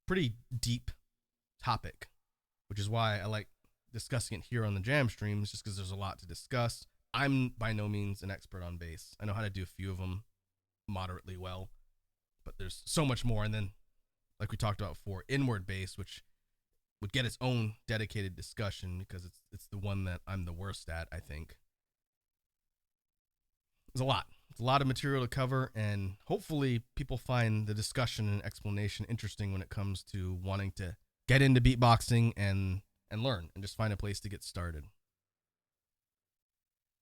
pretty deep topic, which is why I like discussing it here on the jam streams, just because there's a lot to discuss. I'm by no means an expert on bass. I know how to do a few of them moderately well, but there's so much more. And then, like we talked about before, inward bass, which would get its own dedicated discussion because it's the one that I'm the worst at, I think. There's a lot. It's a lot of material to cover, and hopefully people find the discussion and explanation interesting when it comes to wanting to get into beatboxing and learn and just find a place to get started.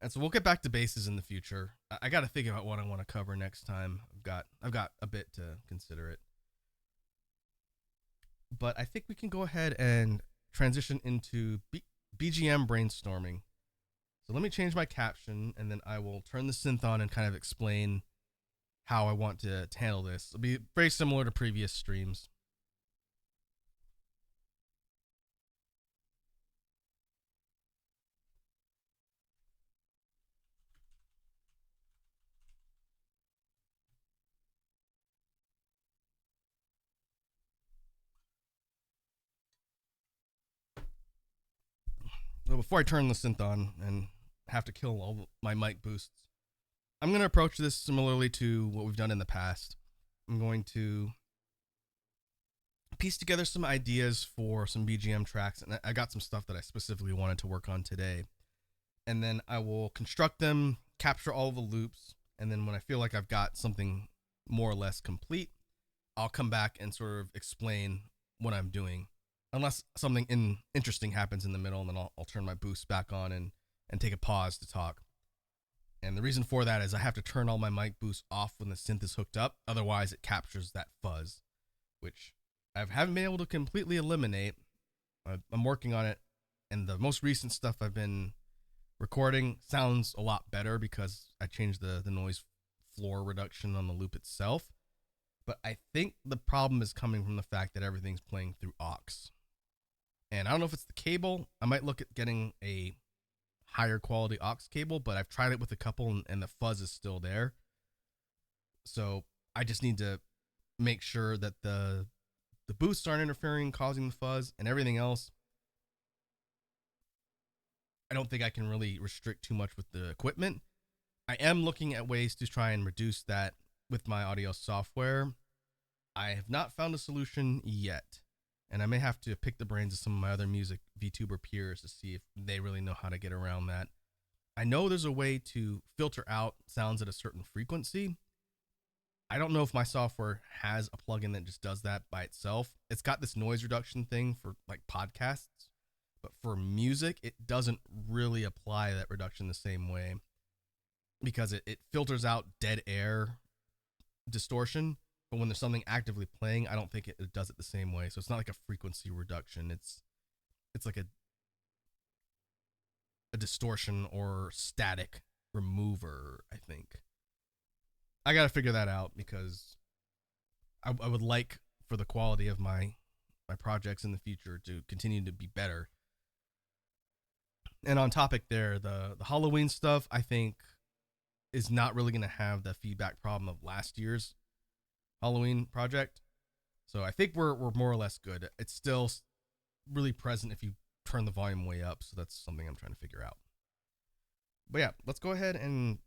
And so we'll get back to basses in the future. I got to think about what I want to cover next time. I've got a bit to consider it. But I think we can go ahead and transition into BGM brainstorming. So let me change my caption, and then I will turn the synth on and kind of explain how I want to handle this. It'll be very similar to previous streams. So before I turn the synth on and have to kill all my mic boosts, I'm going to approach this similarly to what we've done in the past. I'm going to piece together some ideas for some BGM tracks, and I got some stuff that I specifically wanted to work on today. And then I will construct them, capture all the loops, and then when I feel like I've got something more or less complete, I'll come back and sort of explain what I'm doing. Unless something interesting happens in the middle, and then I'll turn my boost back on and take a pause to talk. And the reason for that is I have to turn all my mic boosts off when the synth is hooked up. Otherwise, it captures that fuzz, which I haven't been able to completely eliminate. I'm working on it, and the most recent stuff I've been recording sounds a lot better because I changed the noise floor reduction on the loop itself. But I think the problem is coming from the fact that everything's playing through aux. And I don't know if it's the cable. I might look at getting a higher quality aux cable, but I've tried it with a couple and the fuzz is still there. So I just need to make sure that the boosts aren't interfering, causing the fuzz, and everything else. I don't think I can really restrict too much with the equipment. I am looking at ways to try and reduce that with my audio software. I have not found a solution yet. And I may have to pick the brains of some of my other music VTuber peers to see if they really know how to get around that. I know there's a way to filter out sounds at a certain frequency. I don't know if my software has a plugin that just does that by itself. It's got this noise reduction thing for like podcasts, but for music, it doesn't really apply that reduction the same way because it filters out dead air distortion. But when there's something actively playing, I don't think it does it the same way. So it's not like a frequency reduction. It's like a distortion or static remover, I think. I got to figure that out because I would like for the quality of my projects in the future to continue to be better. And on topic there, the Halloween stuff I think is not really going to have the feedback problem of last year's Halloween project. So I think we're more or less good. It's still really present if you turn the volume way up, so that's something I'm trying to figure out. But yeah, let's go ahead and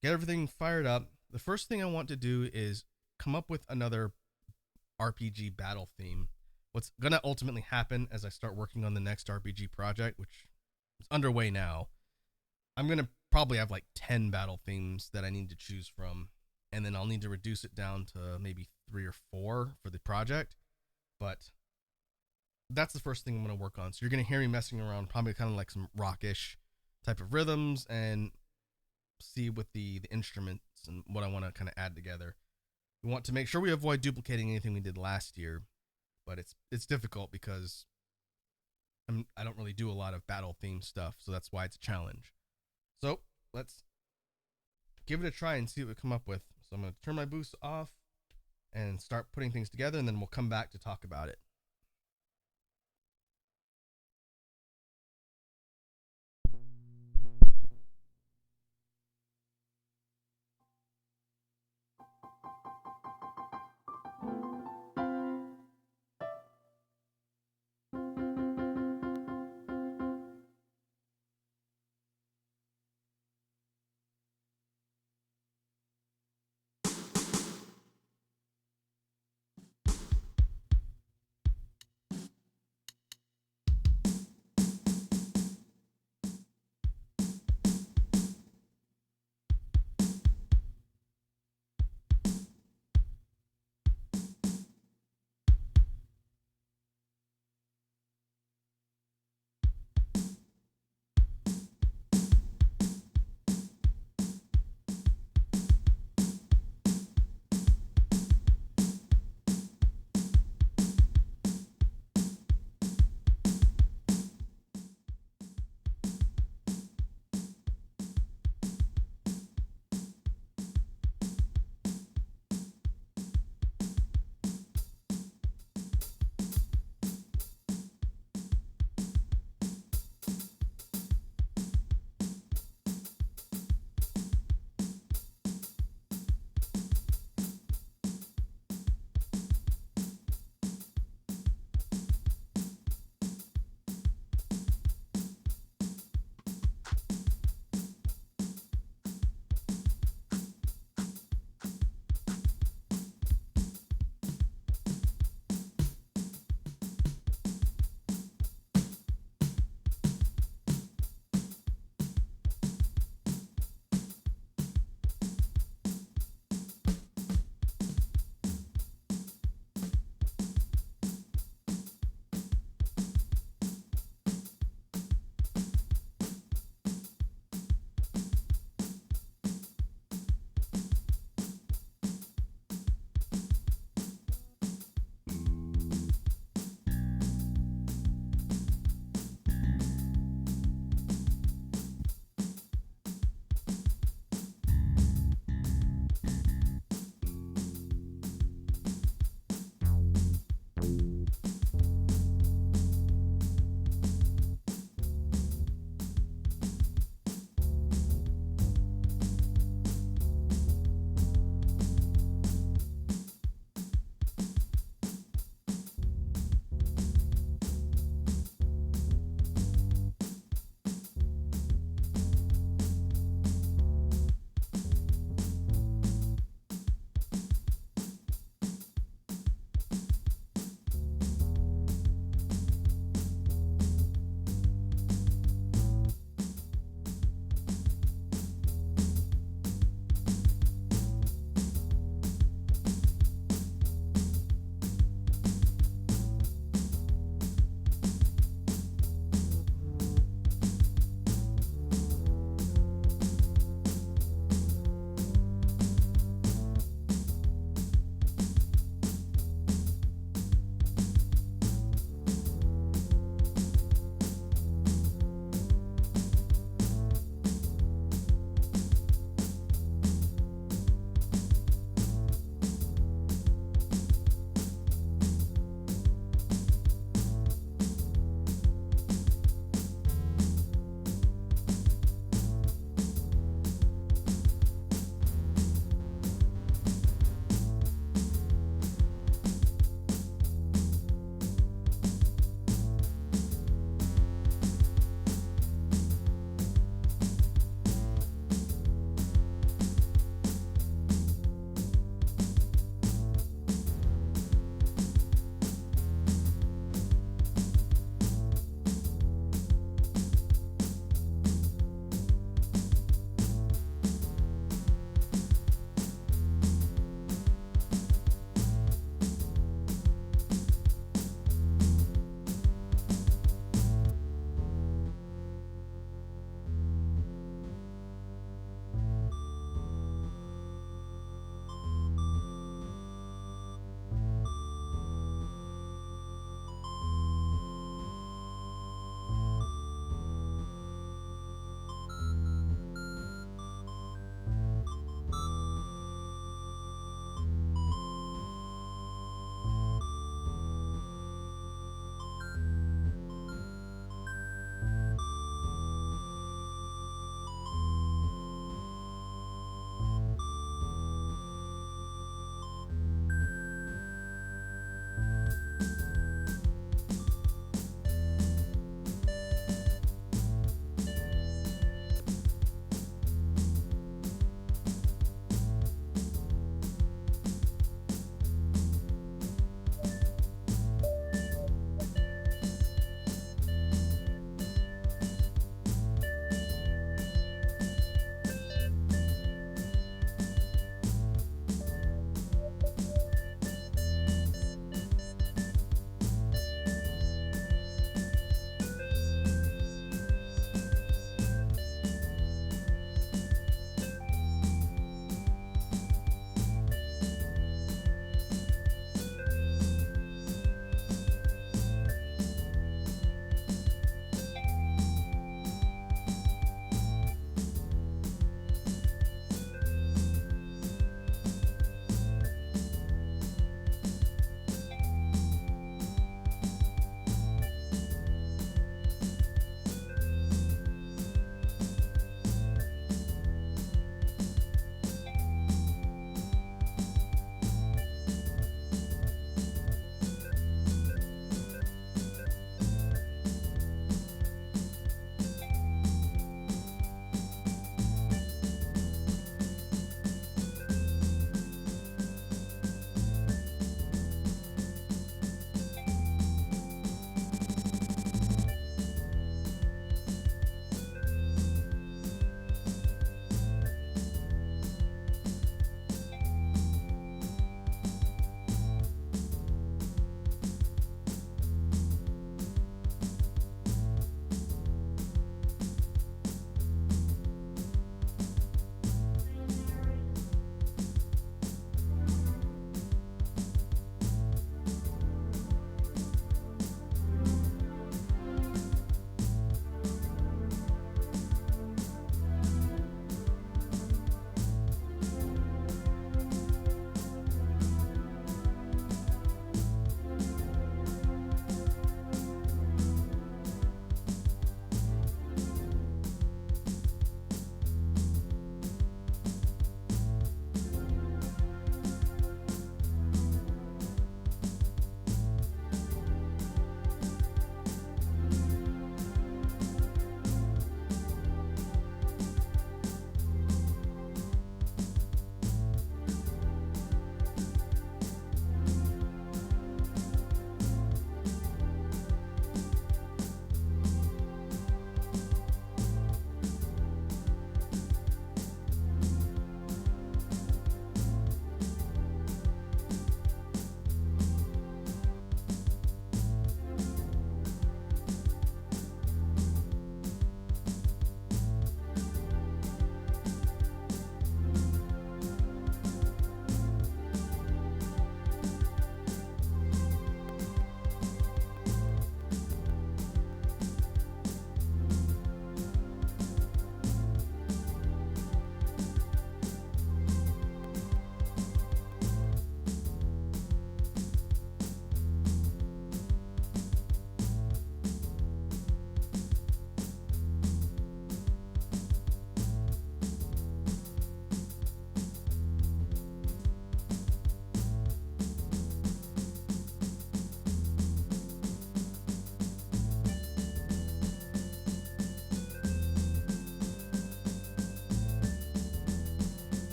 get everything fired up. The first thing I want to do is come up with another RPG battle theme. What's going to ultimately happen as I start working on the next RPG project, which is underway now, I'm going to probably have like 10 battle themes that I need to choose from, and then I'll need to reduce it down to maybe 3 or 4 for the project. But that's the first thing I'm going to work on. So you're going to hear me messing around, probably kind of like some rockish type of rhythms, and see with the instruments and what I want to kind of add together. We want to make sure we avoid duplicating anything we did last year, but it's difficult because I don't really do a lot of battle theme stuff, so that's why it's a challenge. So let's give it a try and see what we come up with. So I'm going to turn my boost off and start putting things together, and then we'll come back to talk about it.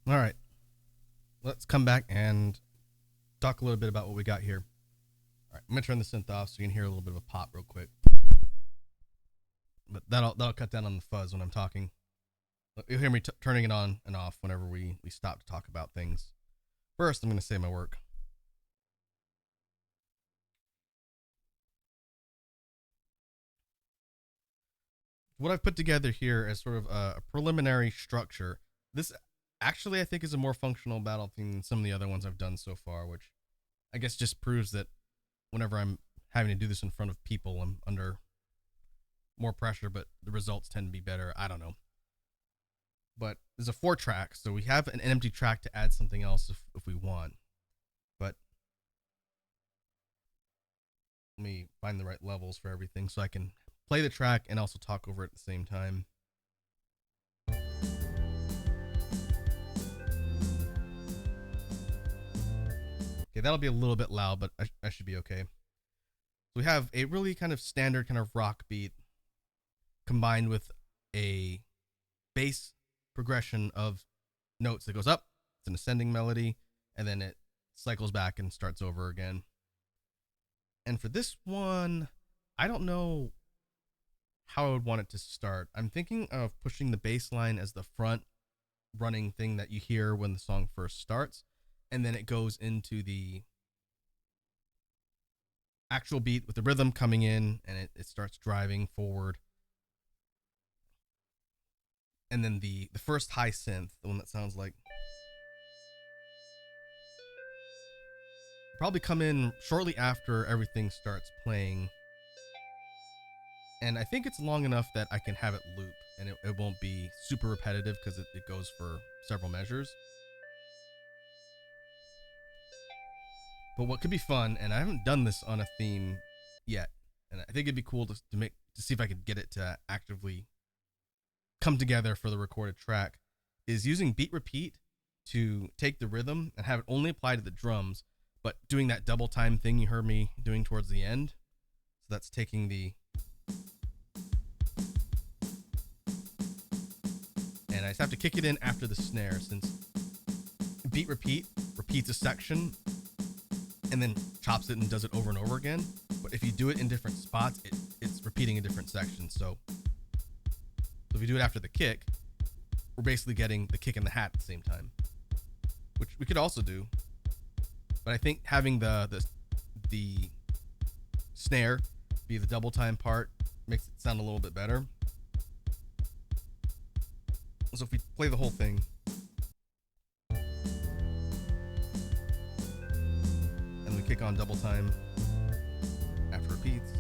All right, let's come back and talk a little bit about what we got here. All right, I'm gonna turn the synth off so you can hear a little bit of a pop real quick. But that'll cut down on the fuzz when I'm talking. You'll hear me turning it on and off whenever we stop to talk about things. First, I'm gonna say my work. What I've put together here as sort of a preliminary structure. This actually, I think, is a more functional battle theme than some of the other ones I've done so far, which I guess just proves that whenever I'm having to do this in front of people, I'm under more pressure, but the results tend to be better. I don't know. But there's a 4-track, so we have an empty track to add something else if we want. But let me find the right levels for everything so I can play the track and also talk over it at the same time. Okay, that'll be a little bit loud, but I should be okay. So we have a really kind of standard kind of rock beat combined with a bass progression of notes that goes up. It's an ascending melody, and then it cycles back and starts over again. And for this one, I don't know how I would want it to start. I'm thinking of pushing the bass line as the front running thing that you hear when the song first starts, and then it goes into the actual beat with the rhythm coming in, and it starts driving forward. And then the first high synth, the one that sounds like, probably come in shortly after everything starts playing. And I think it's long enough that I can have it loop, and it won't be super repetitive because it goes for several measures. But what could be fun, and I haven't done this on a theme yet, and I think it'd be cool to see if I could get it to actively come together for the recorded track, is using beat repeat to take the rhythm and have it only apply to the drums, but doing that double time thing you heard me doing towards the end. So that's taking the, and I just have to kick it in after the snare, since beat repeat repeats a section and then chops it and does it over and over again. But if you do it in different spots, it's repeating a different section. So if you do it after the kick, we're basically getting the kick and the hat at the same time, which we could also do. But I think having the snare be the double time part makes it sound a little bit better. So if we play the whole thing, and we kick on double time after repeats.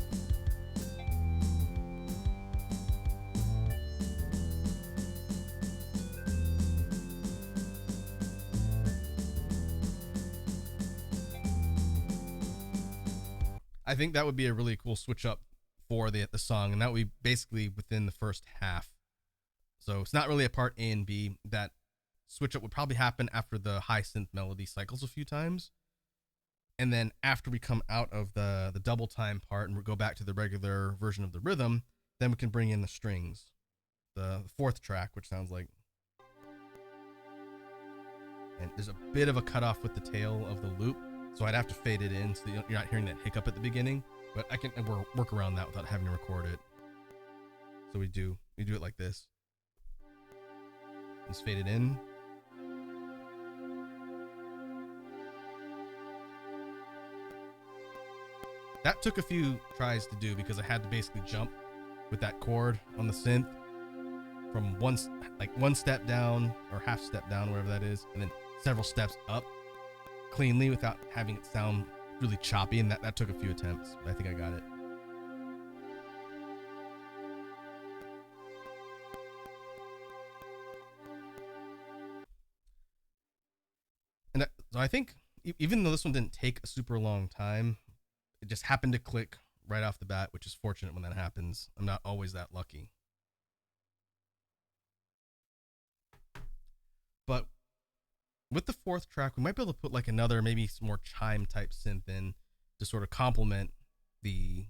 I think that would be a really cool switch up for the song, and that would be basically within the first half. So it's not really a part A and B. That switch up would probably happen after the high synth melody cycles a few times. And then after we come out of the double time part and we go back to the regular version of the rhythm, then we can bring in the strings. The 4th track, which sounds like, and there's a bit of a cutoff with the tail of the loop, so I'd have to fade it in so you're not hearing that hiccup at the beginning. But I can work around that without having to record it. So we do it like this. Just fade it in. That took a few tries to do because I had to basically jump with that chord on the synth from one step down or half step down, whatever that is, and then several steps up cleanly without having it sound really choppy, and that took a few attempts, but I think I got it. And so I think even though this one didn't take a super long time, it just happened to click right off the bat, which is fortunate when that happens. I'm not always that lucky. But with the 4th track, we might be able to put like another, maybe some more chime type synth in to sort of complement the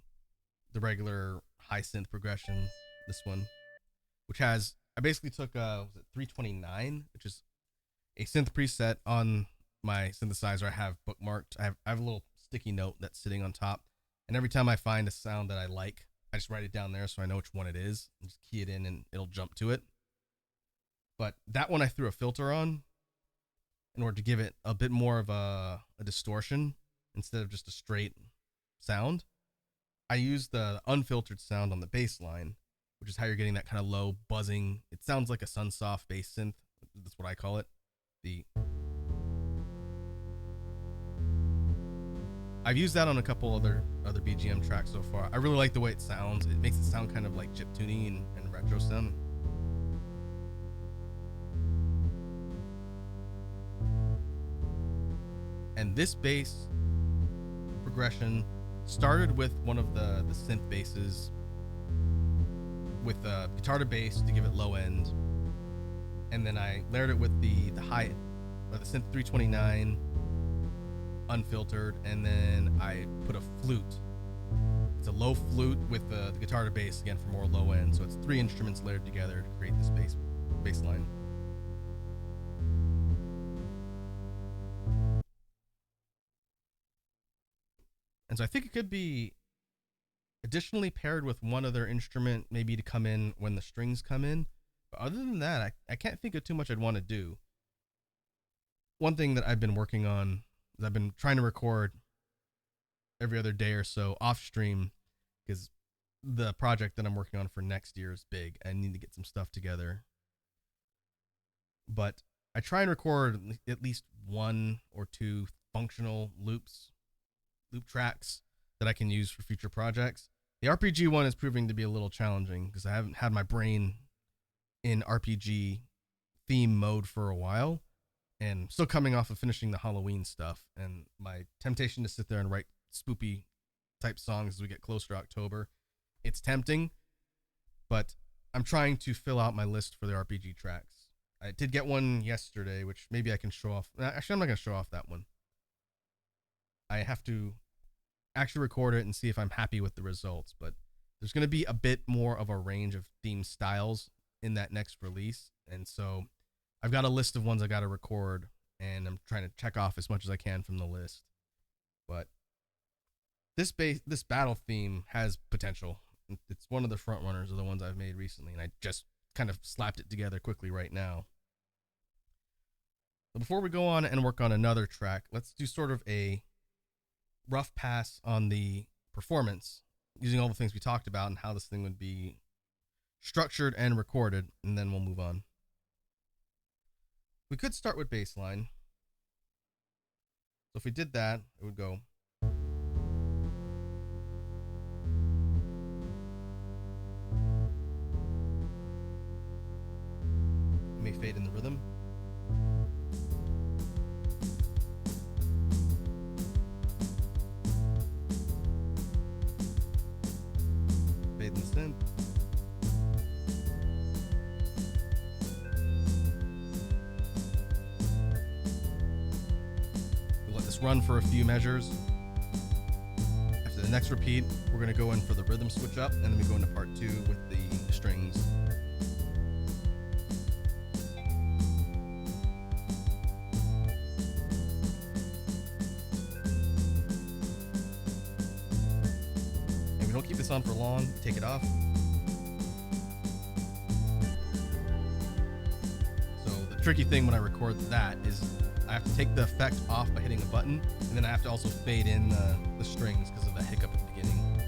regular high synth progression. This one, which has, I basically took was it 329, which is a synth preset on my synthesizer I have bookmarked. I have a little sticky note that's sitting on top, and every time I find a sound that I like, I just write it down there so I know which one it is, and just key it in and it'll jump to it. But that one I threw a filter on in order to give it a bit more of a distortion instead of just a straight sound. I used the unfiltered sound on the bass line, which is how you're getting that kind of low buzzing. It sounds like a Sunsoft bass synth. That's what I call it. I've used that on a couple other BGM tracks so far. I really like the way it sounds. It makes it sound kind of like chiptune and retro sound. And this bass progression started with one of the synth basses with guitar to bass to give it low end, and then I layered it with the high, or the synth 329 unfiltered, and then I put a flute. It's a low flute with the guitar to bass again for more low end. So it's 3 instruments layered together to create this bass line. And so I think it could be additionally paired with one other instrument, maybe to come in when the strings come in. But other than that, I can't think of too much I'd want to do. One thing that I've been working on is I've been trying to record every other day or so off stream, because the project that I'm working on for next year is big. I need to get some stuff together. But I try and record at least 1 or 2 functional loop tracks that I can use for future projects. The RPG one is proving to be a little challenging because I haven't had my brain in RPG theme mode for a while, and I'm still coming off of finishing the Halloween stuff, and my temptation to sit there and write spoopy type songs as we get closer to October, it's tempting, but I'm trying to fill out my list for the RPG tracks. I did get one yesterday, which maybe I can show off. Actually, I'm not going to show off that one. I have to actually record it and see if I'm happy with the results, but there's going to be a bit more of a range of theme styles in that next release, and so I've got a list of ones I got to record, and I'm trying to check off as much as I can from the list. But this battle theme has potential. It's one of the front runners of the ones I've made recently, and I just kind of slapped it together quickly right now. So before we go on and work on another track, let's do sort of a rough pass on the performance using all the things we talked about and how this thing would be structured and recorded, and then we'll move on. We could start with bass line. So if we did that, it would go. It may fade in the rhythm. Fade in the synth. Run for a few measures. After the next repeat, we're going to go in for the rhythm switch up, and then we go into part 2 with the strings. And we don't keep this on for long, take it off. So the tricky thing when I record that is I have to take the effect off by hitting a button, and then I have to also fade in the strings because of that hiccup at the beginning.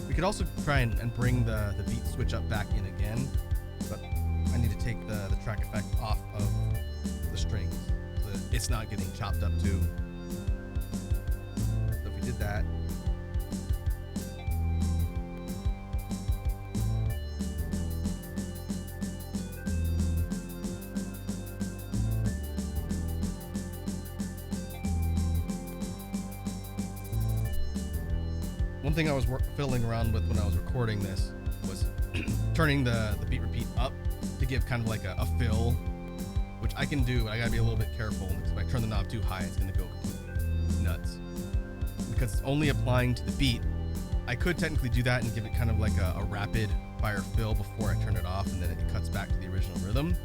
We could also try and bring the beat switch up back in again, but I need to take the track effect off of the strings so that it's not getting chopped up too. Did that. One thing I was fiddling around with when I was recording this was turning the beat repeat up to give kind of like a fill which I can do, but I gotta be a little bit careful because if I turn the knob too high, it's gonna go completely nuts. Because it's only applying to the beat, I could technically do that and give it kind of like a rapid fire fill before I turn it off, and then it cuts back to the original rhythm.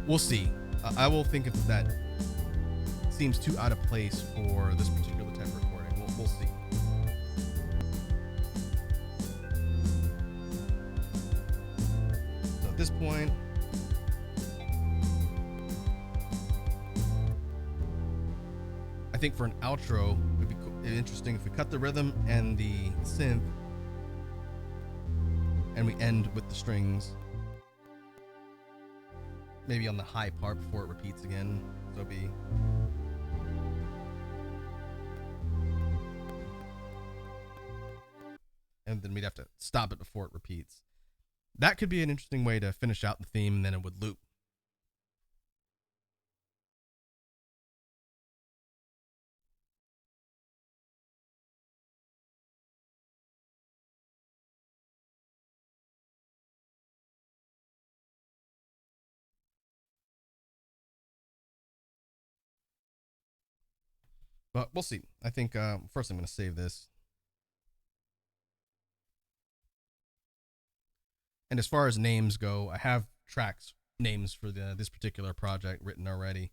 We'll see. I will think if that seems too out of place for this particular type of recording. We'll see. So at this point, I think for an outro, it would be interesting if we cut the rhythm and the synth and we end with the strings. Maybe on the high part before it repeats again. So it'd be. And then we'd have to stop it before it repeats. That could be an interesting way to finish out the theme, and then it would loop. But we'll see. I think first I'm going to save this. And as far as names go, I have tracks names for this particular project written already.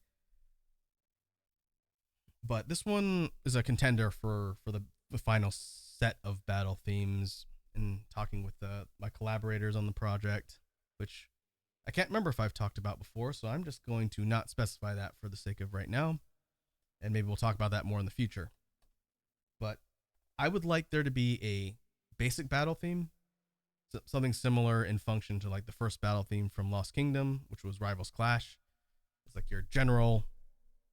But this one is a contender for the final set of battle themes. And talking with my collaborators on the project, which I can't remember if I've talked about before, so I'm just going to not specify that for the sake of right now. And maybe we'll talk about that more in the future. But I would like there to be a basic battle theme, something similar in function to like the first battle theme from Lost Kingdom, which was Rivals Clash. It's like your general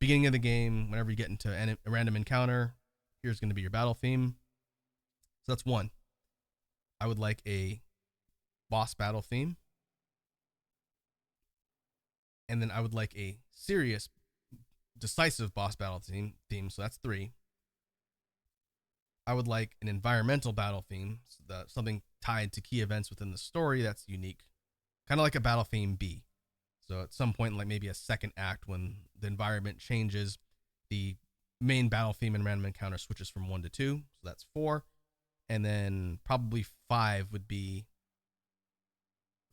beginning of the game. Whenever you get into a random encounter, here's going to be your battle theme. So that's one. I would like a boss battle theme. And then I would like a serious, decisive boss battle theme. So that's 3. I would like an environmental battle theme, so something tied to key events within the story that's unique. Kind of like a battle theme B. So at some point, like maybe a second act, when the environment changes, the main battle theme and random encounter switches from 1 to 2. So that's 4. And then probably 5 would be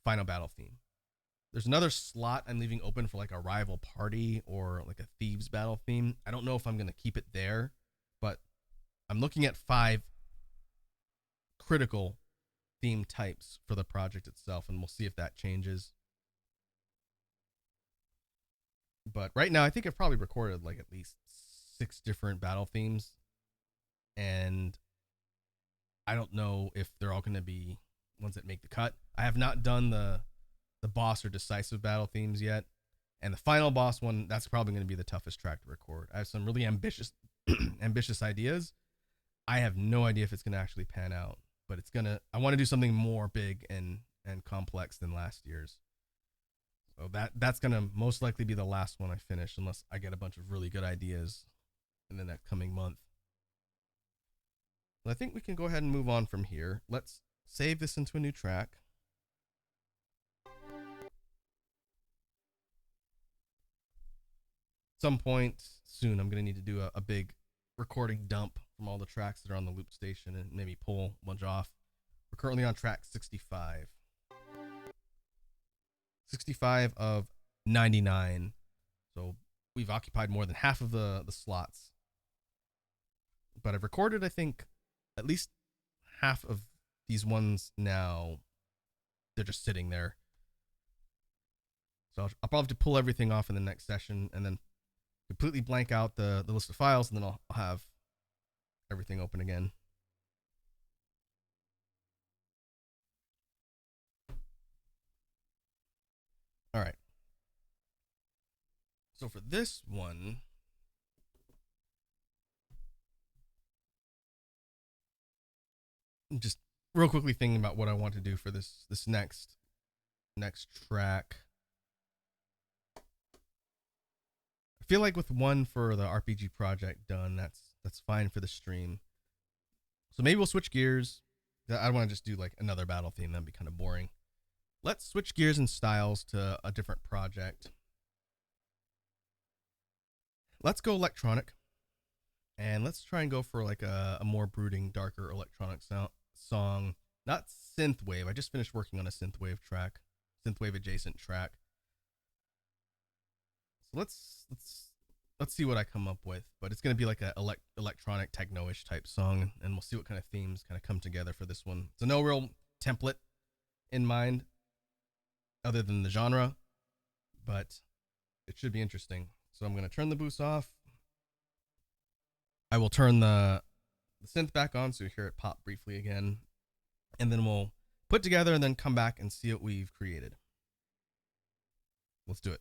final battle theme. There's another slot I'm leaving open for like a rival party or like a thieves battle theme. I don't know if I'm going to keep it there, but I'm looking at 5 critical theme types for the project itself, and we'll see if that changes. But right now, I think I've probably recorded like at least 6 different battle themes, and I don't know if they're all going to be ones that make the cut. I have not done the boss or decisive battle themes yet, and the final boss one, that's probably going to be the toughest track to record. I have some really ambitious ideas. I have no idea if it's going to actually pan out, but I want to do something more big and complex than last year's. So that's going to most likely be the last one I finish, unless I get a bunch of really good ideas in the next coming month. I think we can go ahead and move on from here. Let's save this into a new track. Some point soon, I'm going to need to do a big recording dump from all the tracks that are on the loop station and maybe pull a bunch off. We're currently on track 65. 65 of 99. So we've occupied more than half of the slots. But I've recorded, I think, at least half of these ones now. They're just sitting there. So I'll probably have to pull everything off in the next session and then completely blank out the list of files, and then I'll have everything open again. All right. So for this one, just real quickly thinking about what I want to do for this next track. I feel like with one for the RPG project done, that's fine for the stream. So maybe we'll switch gears. I don't want to just do like another battle theme. That'd be kind of boring. Let's switch gears and styles to a different project. let's go electronic, and let's try and go for like a more brooding, darker electronic song. Not synthwave. I just finished working on a synthwave adjacent track. So let's see what I come up with. But it's gonna be like a electronic techno-ish type song, and we'll see what kind of themes kind of come together for this one. So no real template in mind, other than the genre, but it should be interesting. So I'm gonna turn the boost off. I will turn the synth back on so you hear it pop briefly again, and then we'll put together and then come back and see what we've created. Let's do it.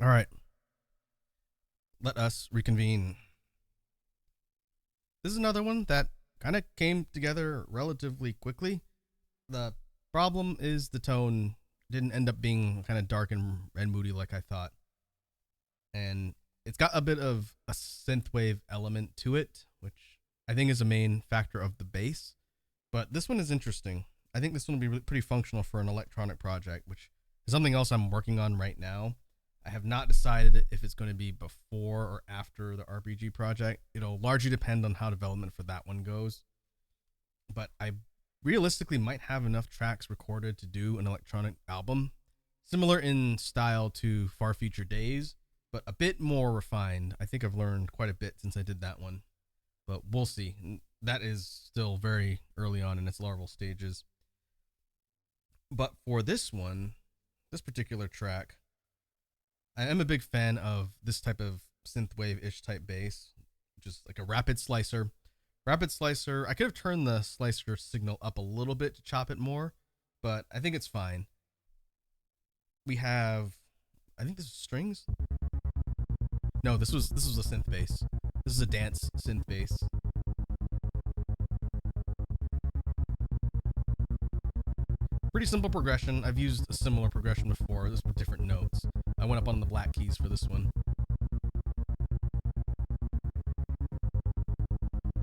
All right. Let us reconvene. This is another one that kind of came together relatively quickly. The problem is the tone didn't end up being kind of dark and moody like I thought. And it's got a bit of a synthwave element to it, which I think is a main factor of the bass. But this one is interesting. I think this one will be pretty functional for an electronic project, which is something else I'm working on right now. I have not decided if it's going to be before or after the RPG project. It'll largely depend on how development for that one goes. But I realistically might have enough tracks recorded to do an electronic album, similar in style to Far Future Days, but a bit more refined. I think I've learned quite a bit since I did that one, but we'll see. That is still very early on in its larval stages. But for this one, this particular track, I am a big fan of this type of synthwave-ish type bass, just like a rapid slicer. Rapid slicer, I could have turned the slicer signal up a little bit to chop it more, but I think it's fine. We have, I think this is strings. No, this was a synth bass. This is a dance synth bass. Pretty simple progression. I've used a similar progression before, this with different notes. I went up on the black keys for this one.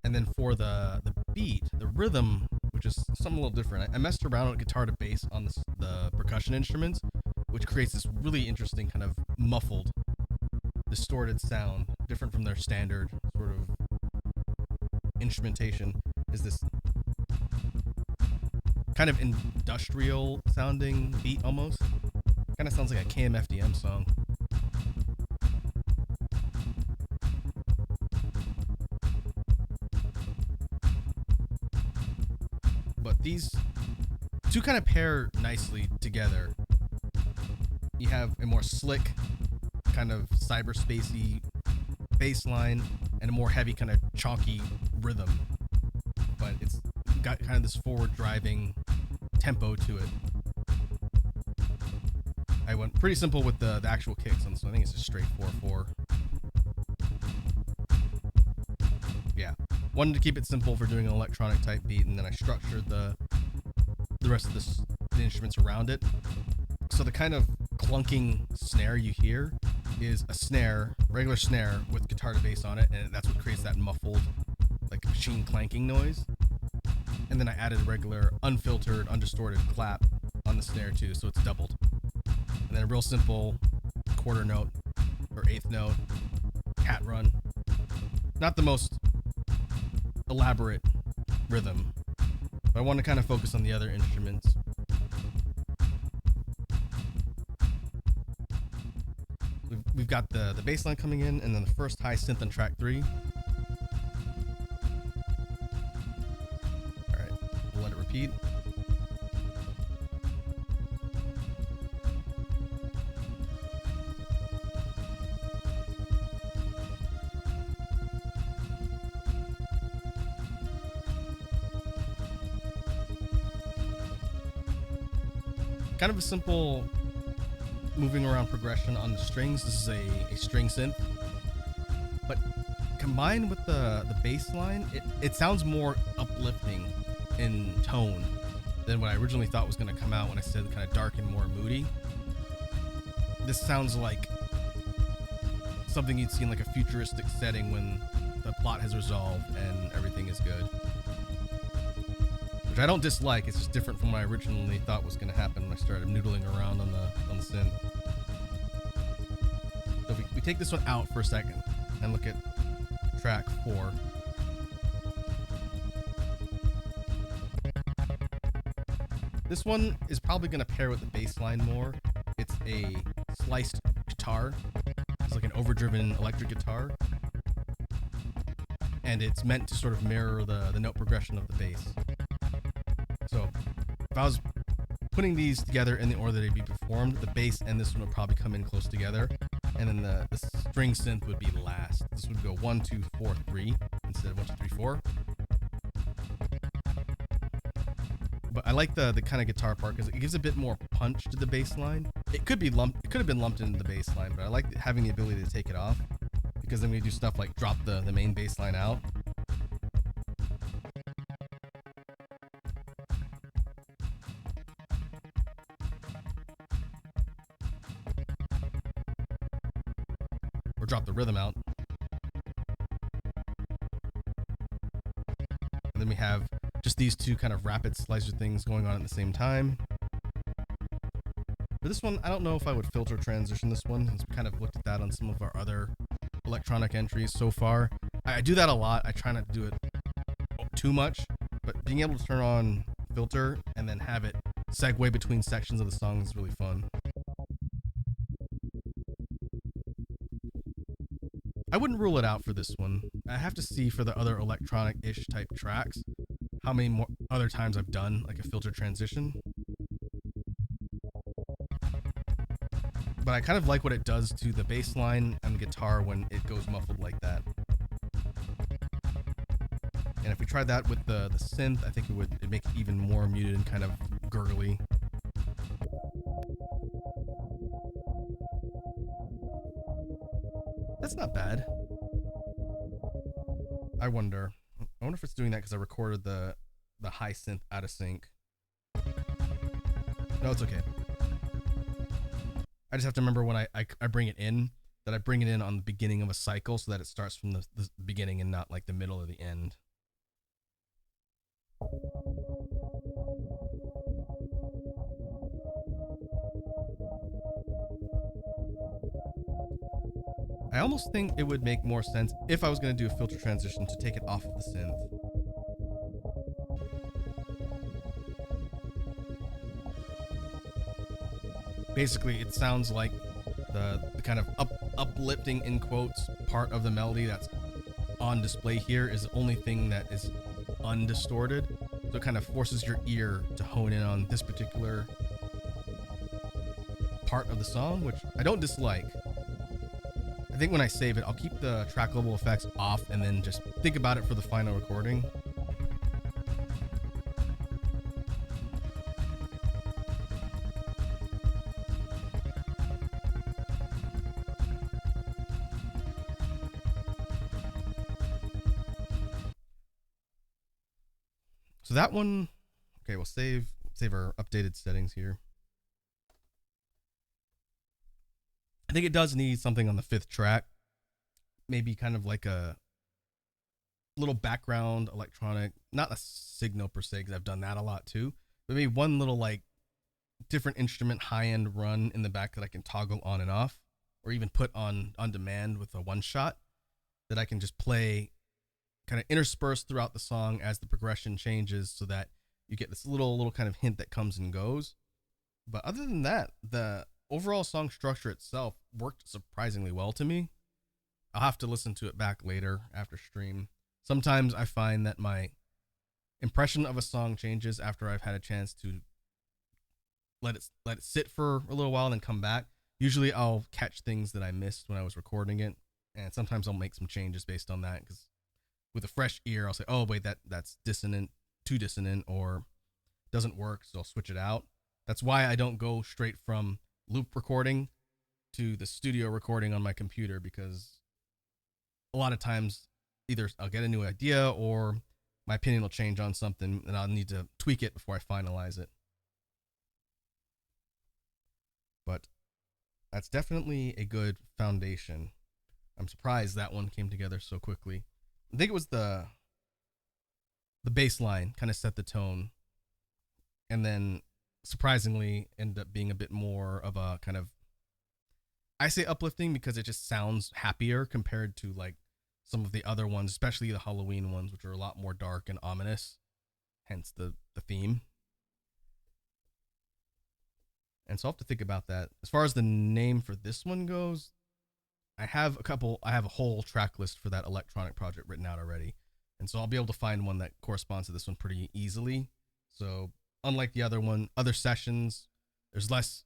And then for the beat, the rhythm, which is something a little different, I messed around with guitar to bass on the percussion instruments, which creates this really interesting kind of muffled, distorted sound, different from their standard sort of instrumentation. Is this kind of industrial sounding beat almost? Kind of sounds like a KMFDM song. But these two kind of pair nicely together. You have a more slick, kind of cyberspacey bass line and a more heavy, kind of chonky rhythm. But it's got kind of this forward driving tempo to it. I went pretty simple with the actual kicks on this one. I think it's just straight 4/4. Yeah. Wanted to keep it simple for doing an electronic type beat, and then I structured the rest of the instruments around it. So the kind of clunking snare you hear is a snare, regular snare with guitar to bass on it, and that's what creates that muffled, like machine clanking noise. And then I added a regular unfiltered, undistorted clap on the snare too, so it's doubled. And then a real simple quarter note or eighth note cat run. Not the most elaborate rhythm, but I want to kind of focus on the other instruments. We've got the bass line coming in, and then the first high synth on track 3. Alright, we'll let it repeat. Kind of a simple moving around progression on the strings. This is a string synth, but combined with the bass line, it sounds more uplifting in tone than what I originally thought was going to come out when I said kind of dark and more moody. This sounds like something you'd see in like a futuristic setting when the plot has resolved and everything is good. Which I don't dislike, it's just different from what I originally thought was going to happen when I started noodling around on the synth. So we take this one out for a second and look at track 4. This one is probably going to pair with the bass line more. It's a sliced guitar. It's like an overdriven electric guitar. And it's meant to sort of mirror the note progression of the bass. So if I was putting these together in the order they'd be performed, the bass and this one would probably come in close together, and then the string synth would be last. This would go 1, 2, 4, 3 instead of 1, 2, 3, 4. but I like the kind of guitar part because it gives a bit more punch to the bass line. It could have been lumped into the bass line, but I like having the ability to take it off because then we do stuff like drop the main bass line out. Or drop the rhythm out. And then we have just these two kind of rapid slicer things going on at the same time. For this one, I don't know if I would filter transition this one, since we kind of looked at that on some of our other electronic entries so far. I do that a lot. I try not to do it too much, but being able to turn on filter and then have it segue between sections of the song is really fun. I wouldn't rule it out for this one. I have to see for the other electronic-ish type tracks how many more other times I've done like a filter transition. But I kind of like what it does to the bass line and the guitar when it goes muffled like that. And if we tried that with the synth, I think it'd make it even more muted and kind of gurgly. That's not bad. I wonder if it's doing that because I recorded the high synth out of sync. No, it's okay. I just have to remember when I bring it in, that I bring it in on the beginning of a cycle so that it starts from the beginning and not like the middle or the end. I almost think it would make more sense if I was going to do a filter transition to take it off of the synth. Basically, it sounds like the kind of uplifting in quotes part of the melody that's on display here is the only thing that is undistorted. So it kind of forces your ear to hone in on this particular part of the song, which I don't dislike. I think when I save it, I'll keep the track level effects off and then just think about it for the final recording. So that one, okay, we'll save our updated settings here. I think it does need something on the 5th track. Maybe kind of like a little background electronic, not a signal per se, because I've done that a lot too. But maybe one little like different instrument high-end run in the back that I can toggle on and off, or even put on demand with a one shot that I can just play kind of interspersed throughout the song as the progression changes so that you get this little kind of hint that comes and goes. But other than that, the overall song structure itself worked surprisingly well to me. I'll have to listen to it back later after stream. Sometimes I find that my impression of a song changes after I've had a chance to let it sit for a little while and then come back. Usually I'll catch things that I missed when I was recording it, and sometimes I'll make some changes based on that, because with a fresh ear I'll say, oh wait, that's dissonant, too dissonant, or doesn't work, so I'll switch it out. That's why I don't go straight from loop recording to the studio recording on my computer, because a lot of times either I'll get a new idea or my opinion will change on something and I'll need to tweak it before I finalize it. But that's definitely a good foundation. I'm surprised that one came together so quickly. I think it was the bass line kind of set the tone, and then surprisingly ended up being a bit more of a kind of, I say uplifting because it just sounds happier compared to like some of the other ones, especially the Halloween ones, which are a lot more dark and ominous, hence the theme. And so I'll have to think about that. As far as the name for this one goes, I have a whole track list for that electronic project written out already. And so I'll be able to find one that corresponds to this one pretty easily. So unlike the other sessions, there's less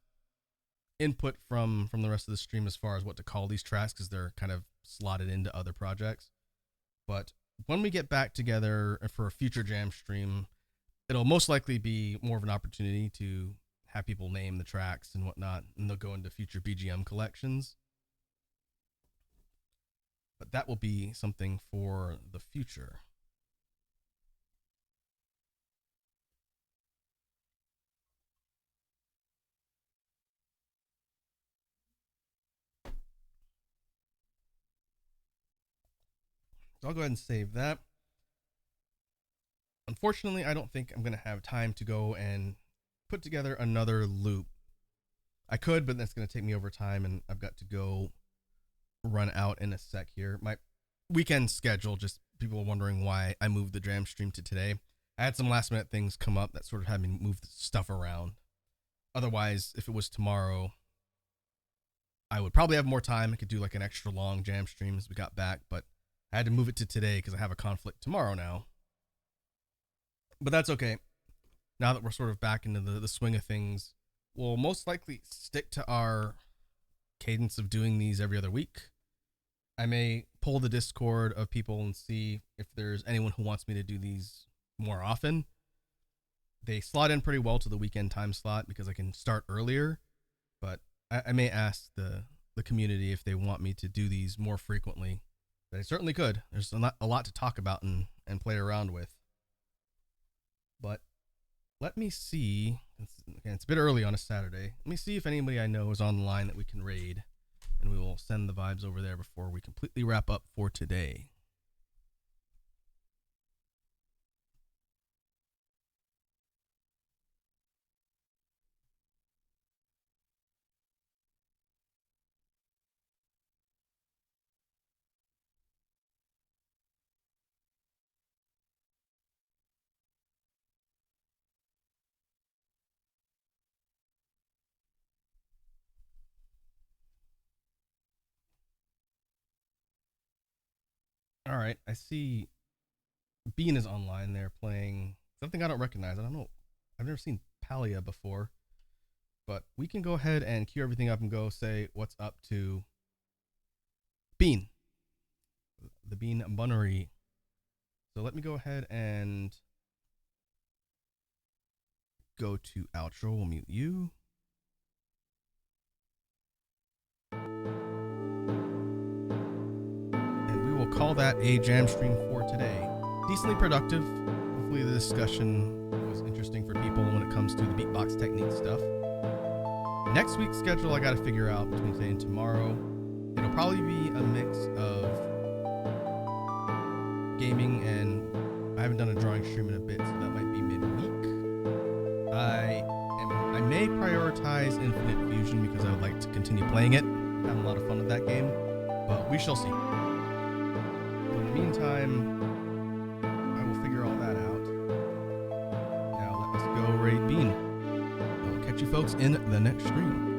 input from the rest of the stream as far as what to call these tracks, because they're kind of slotted into other projects. But when we get back together for a future jam stream, it'll most likely be more of an opportunity to have people name the tracks and whatnot, and they'll go into future BGM collections. But that will be something for the future. So I'll go ahead and save that. Unfortunately, I don't think I'm going to have time to go and put together another loop. I could, but that's going to take me over time, and I've got to go run out in a sec here. My weekend schedule, just people wondering why I moved the jam stream to today. I had some last minute things come up that sort of had me move stuff around. Otherwise, if it was tomorrow, I would probably have more time. I could do like an extra long jam stream as we got back, but I had to move it to today because I have a conflict tomorrow now. But that's okay. Now that we're sort of back into the swing of things, we'll most likely stick to our cadence of doing these every other week. I may pull the Discord of people and see if there's anyone who wants me to do these more often. They slot in pretty well to the weekend time slot because I can start earlier, but I may ask the community if they want me to do these more frequently. But I certainly could. There's a lot to talk about and play around with. But let me see. It's a bit early on a Saturday. Let me see if anybody I know is online that we can raid, and we will send the vibes over there before we completely wrap up for today. All right, I see Bean is online there playing something I don't recognize. I don't know. I've never seen Palia before. But we can go ahead and queue everything up and go say what's up to Bean. The Bean Bunnery. So let me go ahead and go to outro. We'll mute you. Call that a jam stream for today. Decently productive. Hopefully the discussion was interesting for people when it comes to the beatbox technique stuff. Next week's schedule I got to figure out between today and tomorrow. It'll probably be a mix of gaming, and I haven't done a drawing stream in a bit, so that might be midweek. I may prioritize Infinite Fusion because I would like to continue playing it. I'm having a lot of fun with that game, but we shall see. In the meantime, I will figure all that out. Now let us go raid Bean. I will catch you folks in the next stream.